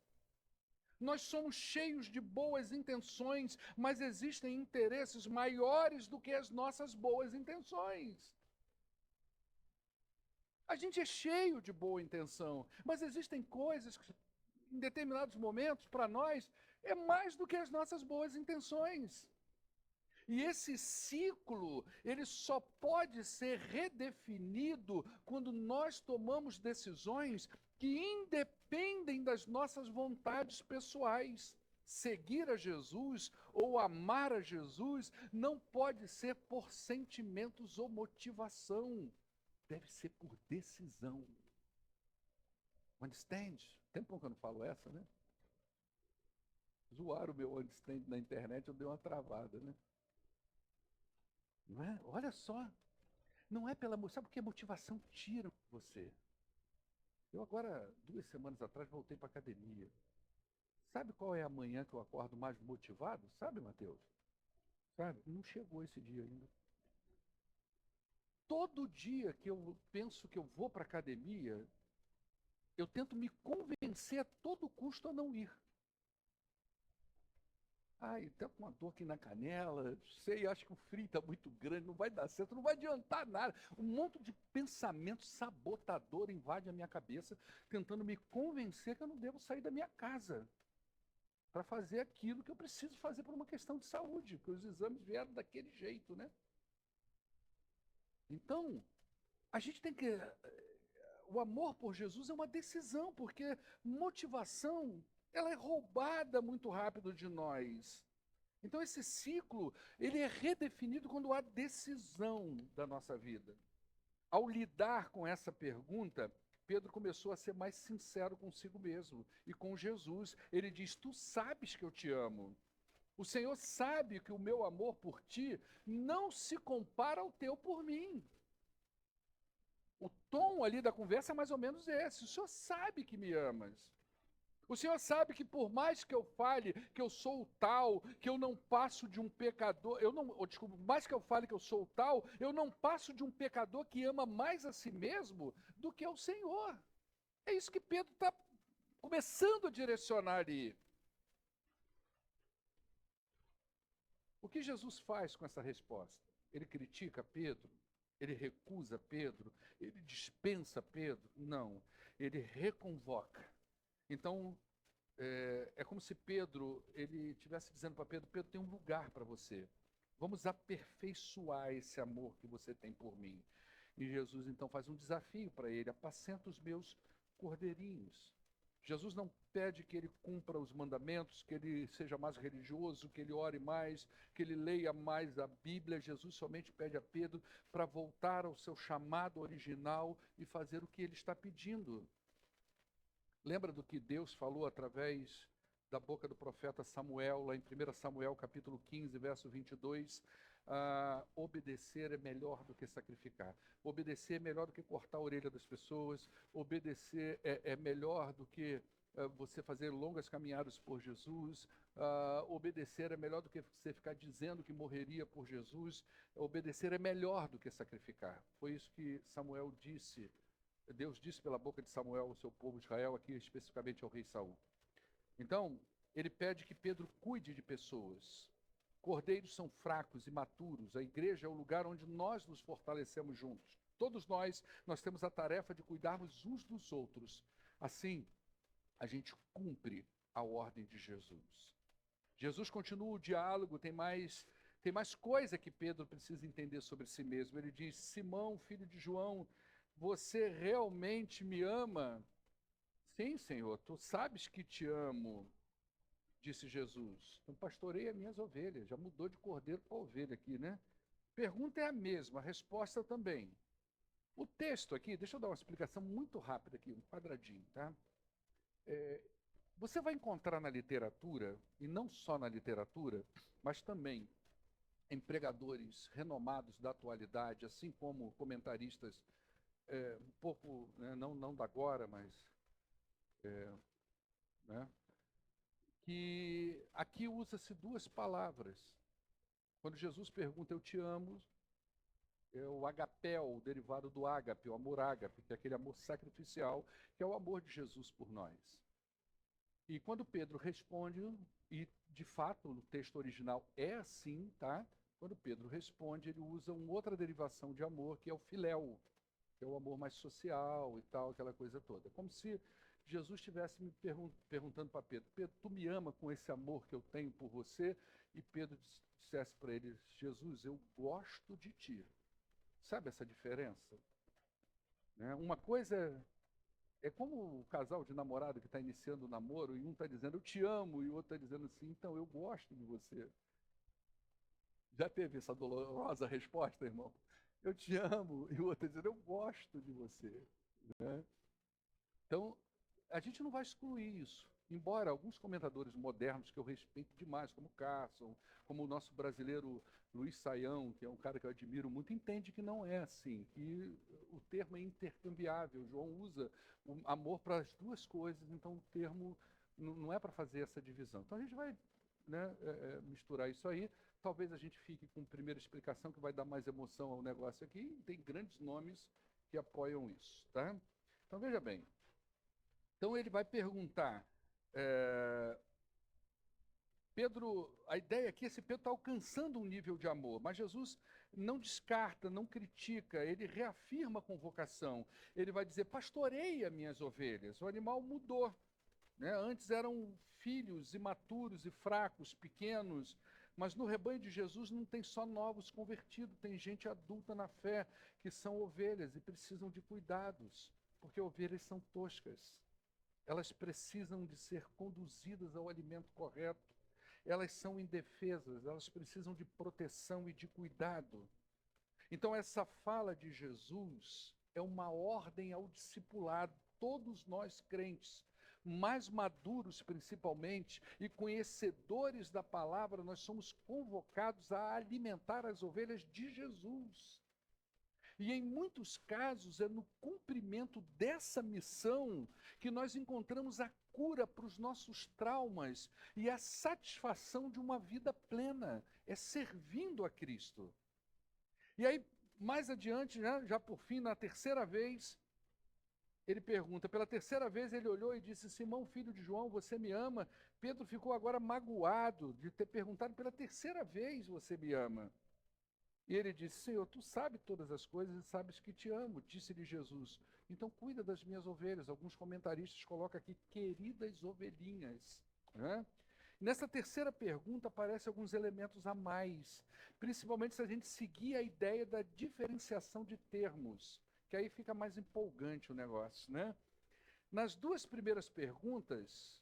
Nós somos cheios de boas intenções, mas existem interesses maiores do que as nossas boas intenções. A gente é cheio de boa intenção, mas existem coisas que, em determinados momentos, para nós, é mais do que as nossas boas intenções. E esse ciclo, ele só pode ser redefinido quando nós tomamos decisões que independem das nossas vontades pessoais. Seguir a Jesus ou amar a Jesus não pode ser por sentimentos ou motivação. Deve ser por decisão. Understand? Tem pouco que eu não falo essa, né? Zoaram o meu understand na internet, eu dei uma travada, né? Não é? Olha só. Não é pela... Sabe por que a motivação tira você? Eu agora, 2 semanas atrás, voltei para a academia. Sabe qual é a manhã que eu acordo mais motivado? Sabe, Mateus? Sabe? Não chegou esse dia ainda. Todo dia que eu penso que eu vou para a academia, eu tento me convencer a todo custo a não ir. Ai, tá com uma dor aqui na canela, sei, acho que o frio está muito grande, não vai dar certo, não vai adiantar nada. Um monte de pensamento sabotador invade a minha cabeça, tentando me convencer que eu não devo sair da minha casa para fazer aquilo que eu preciso fazer por uma questão de saúde, porque os exames vieram daquele jeito, né? Então, a gente tem que... O amor por Jesus é uma decisão, porque motivação, ela é roubada muito rápido de nós. Então esse ciclo, ele é redefinido quando há decisão da nossa vida. Ao lidar com essa pergunta, Pedro começou a ser mais sincero consigo mesmo e com Jesus. Ele diz: tu sabes que eu te amo. O Senhor sabe que o meu amor por ti não se compara ao teu por mim. O tom ali da conversa é mais ou menos esse. O Senhor sabe que me amas. O Senhor sabe que por mais que eu fale que eu sou o tal, que eu não passo de um pecador, desculpa, por mais que eu fale que eu sou o tal, eu não passo de um pecador que ama mais a si mesmo do que ao Senhor. É isso que Pedro está começando a direcionar ali. O que Jesus faz com essa resposta? Ele critica Pedro? Ele recusa Pedro? Ele dispensa Pedro? Não. Ele reconvoca. Então, é como se Pedro, ele estivesse dizendo para Pedro: Pedro, tem um lugar para você. Vamos aperfeiçoar esse amor que você tem por mim. E Jesus, então, faz um desafio para ele: apacenta os meus cordeirinhos. Jesus não pede que ele cumpra os mandamentos, que ele seja mais religioso, que ele ore mais, que ele leia mais a Bíblia. Jesus somente pede a Pedro para voltar ao seu chamado original e fazer o que ele está pedindo. Lembra do que Deus falou através da boca do profeta Samuel, lá em 1 Samuel capítulo 15, verso 22, obedecer é melhor do que sacrificar. Obedecer é melhor do que cortar a orelha das pessoas. Obedecer é melhor do que você fazer longas caminhadas por Jesus. Obedecer é melhor do que você ficar dizendo que morreria por Jesus. Obedecer é melhor do que sacrificar. Foi isso que Samuel disse. Deus disse pela boca de Samuel ao seu povo de Israel, aqui especificamente ao rei Saul. Então, ele pede que Pedro cuide de pessoas. Cordeiros são fracos, imaturos. A igreja é o lugar onde nós nos fortalecemos juntos. Todos nós temos a tarefa de cuidarmos uns dos outros. Assim, a gente cumpre a ordem de Jesus. Jesus continua o diálogo, tem mais coisa que Pedro precisa entender sobre si mesmo. Ele diz: Simão, filho de João, você realmente me ama? Sim, Senhor, tu sabes que te amo, disse Jesus. Então pastorei as minhas ovelhas. Já mudou de cordeiro para ovelha aqui, né? Pergunta é a mesma, a resposta também. O texto aqui, deixa eu dar uma explicação muito rápida aqui, um quadradinho, tá? Você vai encontrar na literatura, e não só na literatura, mas também em pregadores renomados da atualidade, assim como comentaristas um pouco, né, não da agora, mas né, que aqui usa-se duas palavras. Quando Jesus pergunta, eu te amo, é o agapel, derivado do ágape, o amor ágape, que é aquele amor sacrificial, que é o amor de Jesus por nós. E quando Pedro responde, e de fato o texto original é assim, tá? Quando Pedro responde, ele usa uma outra derivação de amor, que é o filéu, que é o amor mais social e tal, aquela coisa toda. Como se Jesus estivesse me perguntando para Pedro, Pedro, tu me ama com esse amor que eu tenho por você? E Pedro dissesse para ele, Jesus, eu gosto de ti. Sabe essa diferença? Né? Uma coisa é como o casal de namorado que está iniciando o namoro e um está dizendo, eu te amo, e o outro está dizendo assim, então, eu gosto de você. Já teve essa dolorosa resposta, irmão? Eu te amo, e o outro está dizendo, eu gosto de você. Né? Então, a gente não vai excluir isso. Embora alguns comentadores modernos que eu respeito demais, como Carson, como o nosso brasileiro Luiz Saião, que é um cara que eu admiro muito, entende que não é assim, que o termo é intercambiável. João usa o amor para as duas coisas, então o termo não é para fazer essa divisão. Então a gente vai, né, misturar isso aí. Talvez a gente fique com a primeira explicação, que vai dar mais emoção ao negócio aqui, e tem grandes nomes que apoiam isso. Tá? Então veja bem. Então ele vai perguntar, Pedro, a ideia aqui é que esse Pedro está alcançando um nível de amor, mas Jesus não descarta, não critica, ele reafirma a convocação. Ele vai dizer, pastoreia minhas ovelhas. O animal mudou. Né? Antes eram filhos imaturos e fracos, pequenos, mas no rebanho de Jesus não tem só novos convertidos, tem gente adulta na fé, que são ovelhas e precisam de cuidados, porque ovelhas são toscas. Elas precisam de ser conduzidas ao alimento correto. Elas são indefesas, elas precisam de proteção e de cuidado. Então, essa fala de Jesus é uma ordem ao discipulado. Todos nós crentes, mais maduros principalmente, e conhecedores da palavra, nós somos convocados a alimentar as ovelhas de Jesus. E em muitos casos é no cumprimento dessa missão que nós encontramos a cura para os nossos traumas e a satisfação de uma vida plena, é servindo a Cristo. E aí, mais adiante, né, já por fim, na terceira vez, ele pergunta, pela terceira vez ele olhou e disse, Simão, filho de João, você me ama? Pedro ficou agora magoado de ter perguntado pela terceira vez, você me ama? E ele disse, Senhor, tu sabes todas as coisas e sabes que te amo, disse-lhe Jesus. Então cuida das minhas ovelhas. Alguns comentaristas colocam aqui, queridas ovelhinhas. Né? Nessa terceira pergunta aparecem alguns elementos a mais, principalmente se a gente seguir a ideia da diferenciação de termos, que aí fica mais empolgante o negócio. Né? Nas duas primeiras perguntas,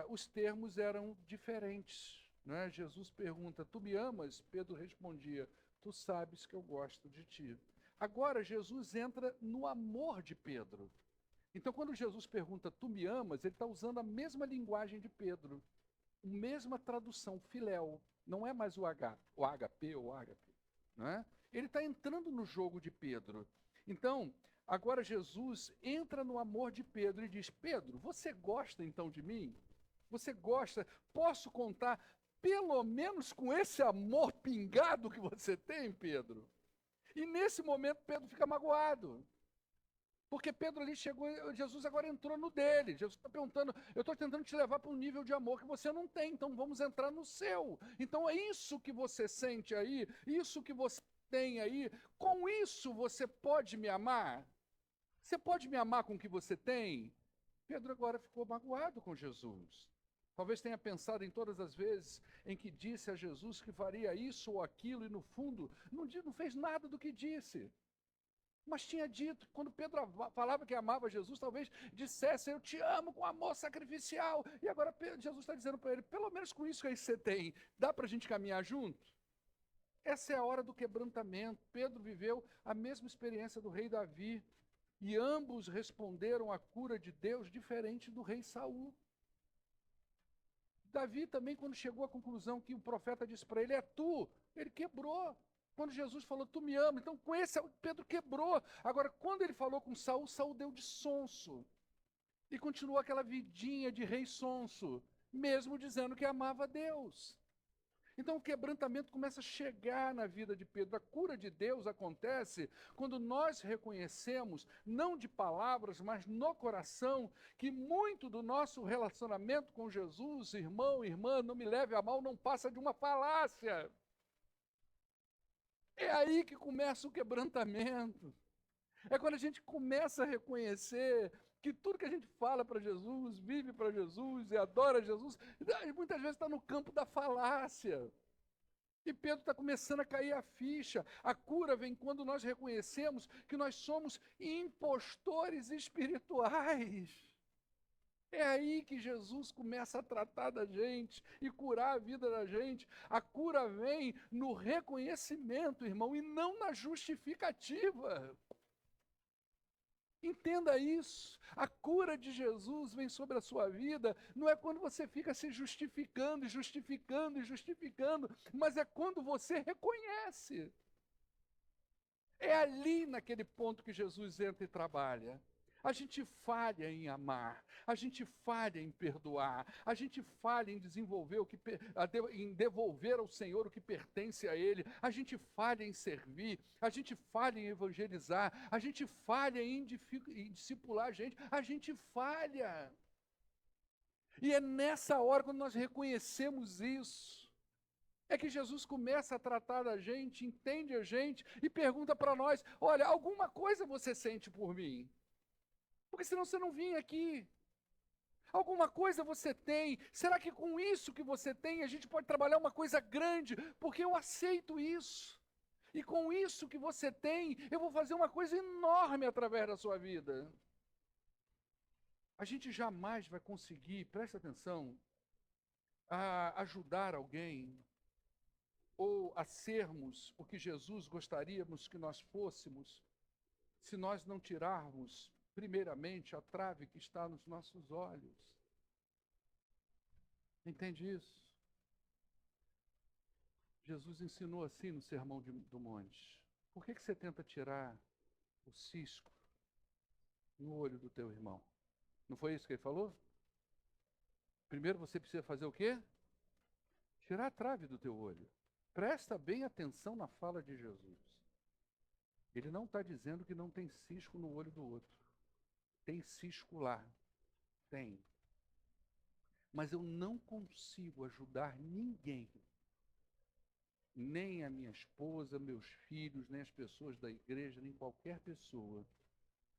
os termos eram diferentes. Né? Jesus pergunta, tu me amas? Pedro respondia, tu sabes que eu gosto de ti. Agora, Jesus entra no amor de Pedro. Então, quando Jesus pergunta, tu me amas, ele está usando a mesma linguagem de Pedro, a mesma tradução, filéu. Não é mais o HP ou ágape. Né? Ele está entrando no jogo de Pedro. Então, agora Jesus entra no amor de Pedro e diz, Pedro, você gosta então de mim? Você gosta? Posso contar pelo menos com esse amor pingado que você tem, Pedro? E nesse momento Pedro fica magoado. Porque Pedro ali chegou, Jesus agora entrou no dele. Jesus está perguntando, eu estou tentando te levar para um nível de amor que você não tem, então vamos entrar no seu. Então é isso que você sente aí, isso que você tem aí, com isso você pode me amar? Você pode me amar com o que você tem? Pedro agora ficou magoado com Jesus. Talvez tenha pensado em todas as vezes em que disse a Jesus que faria isso ou aquilo, e no fundo não fez nada do que disse. Mas tinha dito, quando Pedro falava que amava Jesus, talvez dissesse, eu te amo com amor sacrificial. E agora Jesus está dizendo para ele, pelo menos com isso aí que você tem, dá para a gente caminhar junto? Essa é a hora do quebrantamento. Pedro viveu a mesma experiência do rei Davi. E ambos responderam à cura de Deus diferente do rei Saul. Davi também, quando chegou à conclusão que o profeta disse para ele, é tu, ele quebrou. Quando Jesus falou, tu me ama, então com esse Pedro quebrou. Agora, quando ele falou com Saul, Saul deu de sonso. E continuou aquela vidinha de rei sonso, mesmo dizendo que amava a Deus. Então o quebrantamento começa a chegar na vida de Pedro. A cura de Deus acontece quando nós reconhecemos, não de palavras, mas no coração, que muito do nosso relacionamento com Jesus, irmão, irmã, não me leve a mal, não passa de uma falácia. É aí que começa o quebrantamento. É quando a gente começa a reconhecer que tudo que a gente fala para Jesus, vive para Jesus e adora Jesus, muitas vezes está no campo da falácia. E Pedro está começando a cair a ficha. A cura vem quando nós reconhecemos que nós somos impostores espirituais. É aí que Jesus começa a tratar da gente e curar a vida da gente. A cura vem no reconhecimento, irmão, e não na justificativa. Entenda isso. A cura de Jesus vem sobre a sua vida, não é quando você fica se justificando, justificando e justificando, mas é quando você reconhece. É ali naquele ponto que Jesus entra e trabalha. A gente falha em amar, a gente falha em perdoar, a gente falha em desenvolver em devolver ao Senhor o que pertence a Ele, a gente falha em servir, a gente falha em evangelizar, a gente falha em discipular a gente falha. E é nessa hora, quando nós reconhecemos isso, é que Jesus começa a tratar da gente, entende a gente e pergunta para nós, olha, alguma coisa você sente por mim? Porque senão você não vinha aqui. Alguma coisa você tem. Será que com isso que você tem a gente pode trabalhar uma coisa grande? Porque eu aceito isso. E com isso que você tem, eu vou fazer uma coisa enorme através da sua vida. A gente jamais vai conseguir, presta atenção, a ajudar alguém ou a sermos o que Jesus gostaríamos que nós fôssemos, se nós não tirarmos primeiramente a trave que está nos nossos olhos. Entende isso? Jesus ensinou assim no Sermão do Monte. Por que você tenta tirar o cisco no olho do teu irmão? Não foi isso que ele falou? Primeiro você precisa fazer o quê? Tirar a trave do teu olho. Presta bem atenção na fala de Jesus. Ele não está dizendo que não tem cisco no olho do outro. Tem cisco lá. Tem. Mas eu não consigo ajudar ninguém, nem a minha esposa, meus filhos, nem as pessoas da igreja, nem qualquer pessoa,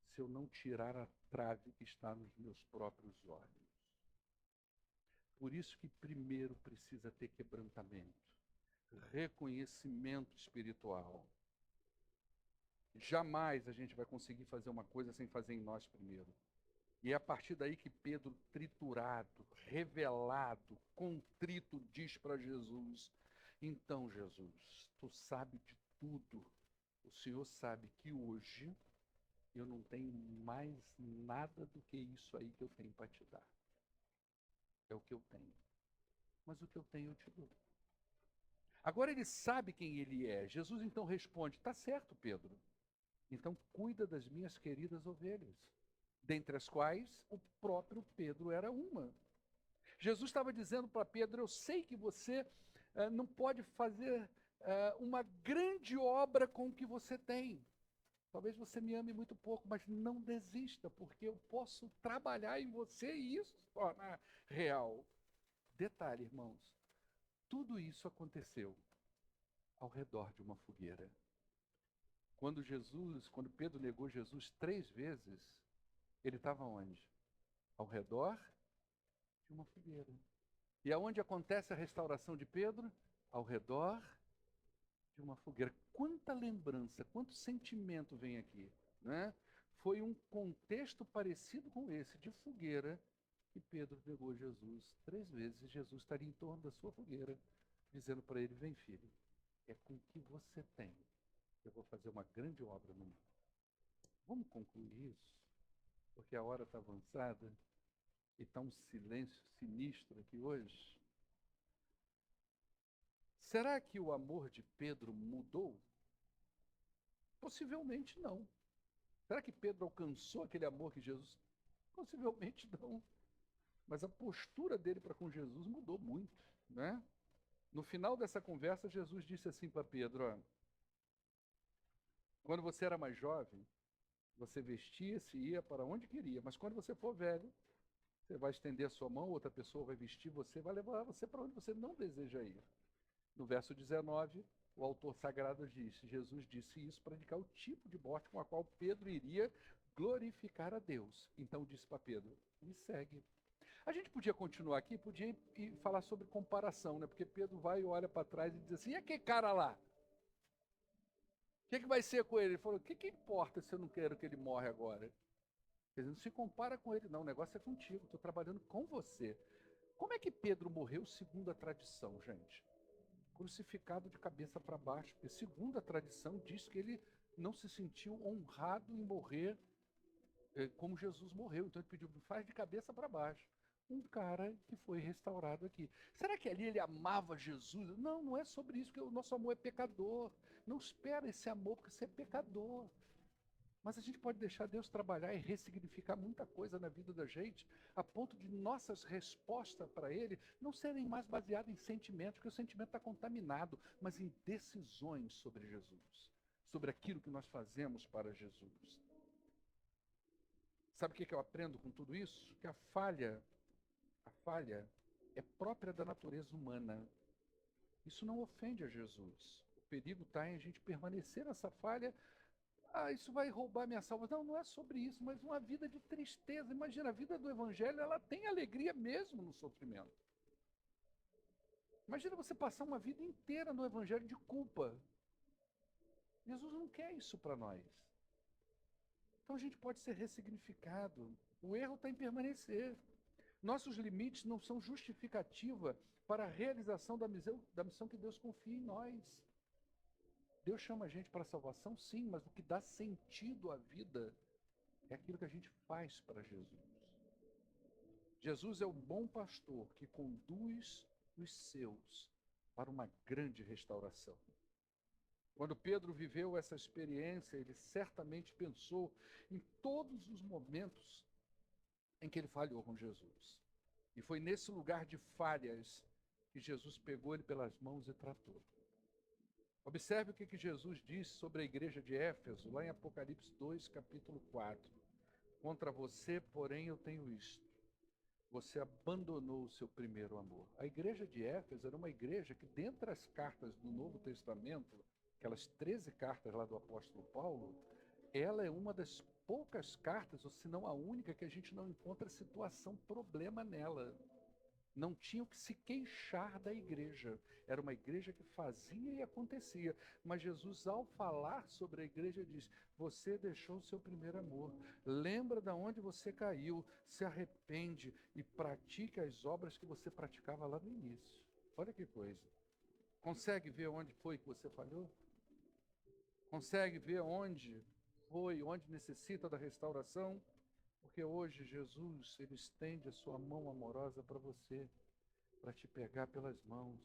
se eu não tirar a trave que está nos meus próprios olhos. Por isso que primeiro precisa ter quebrantamento, reconhecimento espiritual. Jamais a gente vai conseguir fazer uma coisa sem fazer em nós primeiro. E é a partir daí que Pedro, triturado, revelado, contrito, diz para Jesus, então Jesus, tu sabe de tudo, o Senhor sabe que hoje eu não tenho mais nada do que isso aí que eu tenho para te dar. É o que eu tenho. Mas o que eu tenho eu te dou. Agora ele sabe quem ele é. Jesus então responde, tá certo, Pedro. Então cuida das minhas queridas ovelhas, dentre as quais o próprio Pedro era uma. Jesus estava dizendo para Pedro, eu sei que você não pode fazer uma grande obra com o que você tem. Talvez você me ame muito pouco, mas não desista, porque eu posso trabalhar em você e isso se torna real. Detalhe, irmãos, tudo isso aconteceu ao redor de uma fogueira. Quando Pedro negou Jesus 3 vezes, ele estava onde? Ao redor de uma fogueira. E aonde acontece a restauração de Pedro? Ao redor de uma fogueira. Quanta lembrança, quanto sentimento vem aqui, né? Foi um contexto parecido com esse, de fogueira, que Pedro negou Jesus 3 vezes. E Jesus estaria em torno da sua fogueira, dizendo para ele, vem filho, é com o que você tem. Eu vou fazer uma grande obra no mundo. Vamos concluir isso? Porque a hora está avançada e está um silêncio sinistro aqui hoje. Será que o amor de Pedro mudou? Possivelmente não. Será que Pedro alcançou aquele amor que Jesus? Possivelmente não. Mas a postura dele para com Jesus mudou muito, né? No final dessa conversa, Jesus disse assim para Pedro: ó, quando você era mais jovem, você vestia-se e ia para onde queria, mas quando você for velho, você vai estender a sua mão, outra pessoa vai vestir você, vai levar você para onde você não deseja ir. No verso 19, o autor sagrado disse, Jesus disse isso para indicar o tipo de morte com a qual Pedro iria glorificar a Deus. Então disse para Pedro, me segue. A gente podia continuar aqui, podia ir falar sobre comparação, né? Porque Pedro vai e olha para trás e diz assim, e aquele cara lá? O que vai ser com ele? Ele falou, o que importa se eu não quero que ele morre agora? Quer dizer, não se compara com ele, não. O negócio é contigo, estou trabalhando com você. Como é que Pedro morreu segundo a tradição, gente? Crucificado de cabeça para baixo. Porque segundo a tradição, diz que ele não se sentiu honrado em morrer como Jesus morreu. Então ele pediu, faz de cabeça para baixo. Um cara que foi restaurado aqui. Será que ali ele amava Jesus? Não, não é sobre isso, porque o nosso amor é pecador. Não espera esse amor, porque você é pecador. Mas a gente pode deixar Deus trabalhar e ressignificar muita coisa na vida da gente, a ponto de nossas respostas para Ele não serem mais baseadas em sentimentos, porque o sentimento está contaminado, mas em decisões sobre Jesus, sobre aquilo que nós fazemos para Jesus. Sabe o que eu aprendo com tudo isso? Que a falha é própria da natureza humana. Isso não ofende a Jesus. O perigo está em a gente permanecer nessa falha. Isso vai roubar minha salvação. Não, não é sobre isso, mas uma vida de tristeza. Imagina, a vida do Evangelho, ela tem alegria mesmo no sofrimento. Imagina você passar uma vida inteira no Evangelho de culpa. Jesus não quer isso para nós. Então a gente pode ser ressignificado. O erro está em permanecer. Nossos limites não são justificativa para a realização da missão que Deus confia em nós. Deus chama a gente para a salvação, sim, mas o que dá sentido à vida é aquilo que a gente faz para Jesus. Jesus é o bom pastor que conduz os seus para uma grande restauração. Quando Pedro viveu essa experiência, ele certamente pensou em todos os momentos em que ele falhou com Jesus. E foi nesse lugar de falhas que Jesus pegou ele pelas mãos e tratou. Observe o que Jesus disse sobre a igreja de Éfeso, lá em Apocalipse 2, capítulo 4. Contra você, porém, eu tenho isto. Você abandonou o seu primeiro amor. A igreja de Éfeso era uma igreja que, dentre as cartas do Novo Testamento, aquelas 13 cartas lá do apóstolo Paulo, ela é uma das poucas cartas, ou se não a única, que a gente não encontra situação, problema nela. Não tinham que se queixar da igreja. Era uma igreja que fazia e acontecia. Mas Jesus, ao falar sobre a igreja, diz, você deixou o seu primeiro amor. Lembra de onde você caiu, se arrepende e pratique as obras que você praticava lá no início. Olha que coisa. Consegue ver onde foi que você falhou? Consegue ver onde necessita da restauração? Porque hoje Jesus, ele estende a sua mão amorosa para você, para te pegar pelas mãos,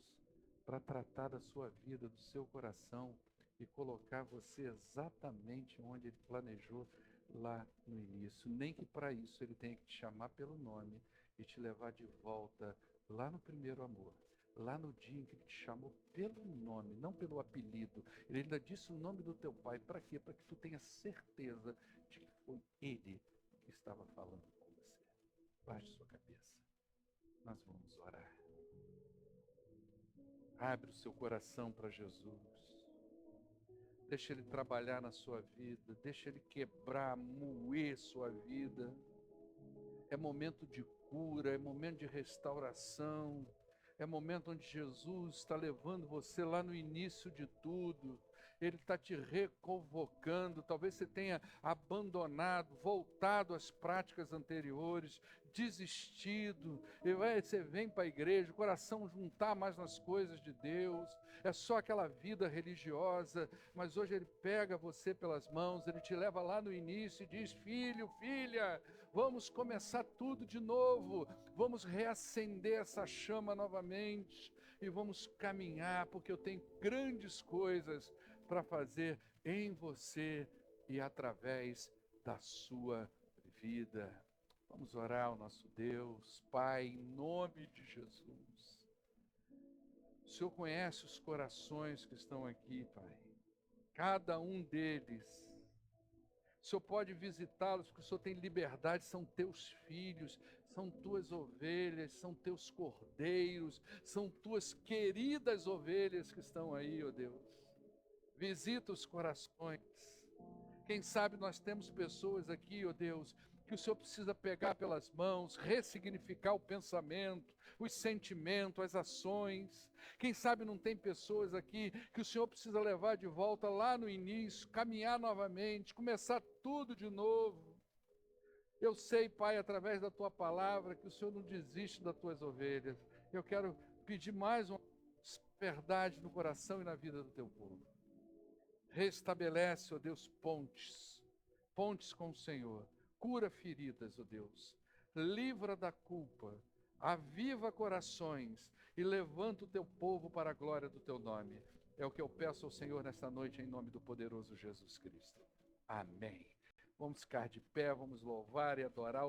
para tratar da sua vida, do seu coração e colocar você exatamente onde ele planejou lá no início. Nem que para isso ele tenha que te chamar pelo nome e te levar de volta lá no primeiro amor. Lá no dia em que ele te chamou pelo nome, não pelo apelido. Ele ainda disse o nome do teu pai. Para quê? Para que tu tenha certeza de que foi ele que estava falando com você. Baixe sua cabeça. Nós vamos orar. Abre o seu coração para Jesus. Deixa ele trabalhar na sua vida. Deixa ele quebrar, moer sua vida. É momento de cura, é momento de restauração. É momento onde Jesus está levando você lá no início de tudo. Ele está te reconvocando. Talvez você tenha abandonado, voltado às práticas anteriores, desistido. E você vem para a igreja, o coração não está mais nas coisas de Deus, é só aquela vida religiosa. Mas hoje Ele pega você pelas mãos, Ele te leva lá no início e diz: filho, filha, vamos começar tudo de novo, vamos reacender essa chama novamente e vamos caminhar, porque eu tenho grandes coisas para fazer em você e através da sua vida. Vamos orar ao nosso Deus. Pai, em nome de Jesus. O Senhor conhece os corações que estão aqui, Pai. Cada um deles. O Senhor pode visitá-los, porque o Senhor tem liberdade, são teus filhos, são tuas ovelhas, são teus cordeiros, são tuas queridas ovelhas que estão aí, ó Deus. Visita os corações. Quem sabe nós temos pessoas aqui, ó Deus, que o Senhor precisa pegar pelas mãos, ressignificar o pensamento, os sentimentos, as ações. Quem sabe não tem pessoas aqui que o Senhor precisa levar de volta lá no início, caminhar novamente, começar tudo de novo. Eu sei, Pai, através da Tua palavra, que o Senhor não desiste das Tuas ovelhas. Eu quero pedir mais uma verdade no coração e na vida do Teu povo. Restabelece, ó Deus, pontes com o Senhor. Cura feridas, ó Deus, livra da culpa, aviva corações e levanta o teu povo para a glória do teu nome. É o que eu peço ao Senhor nesta noite, em nome do poderoso Jesus Cristo. Amém. Vamos ficar de pé, vamos louvar e adorar o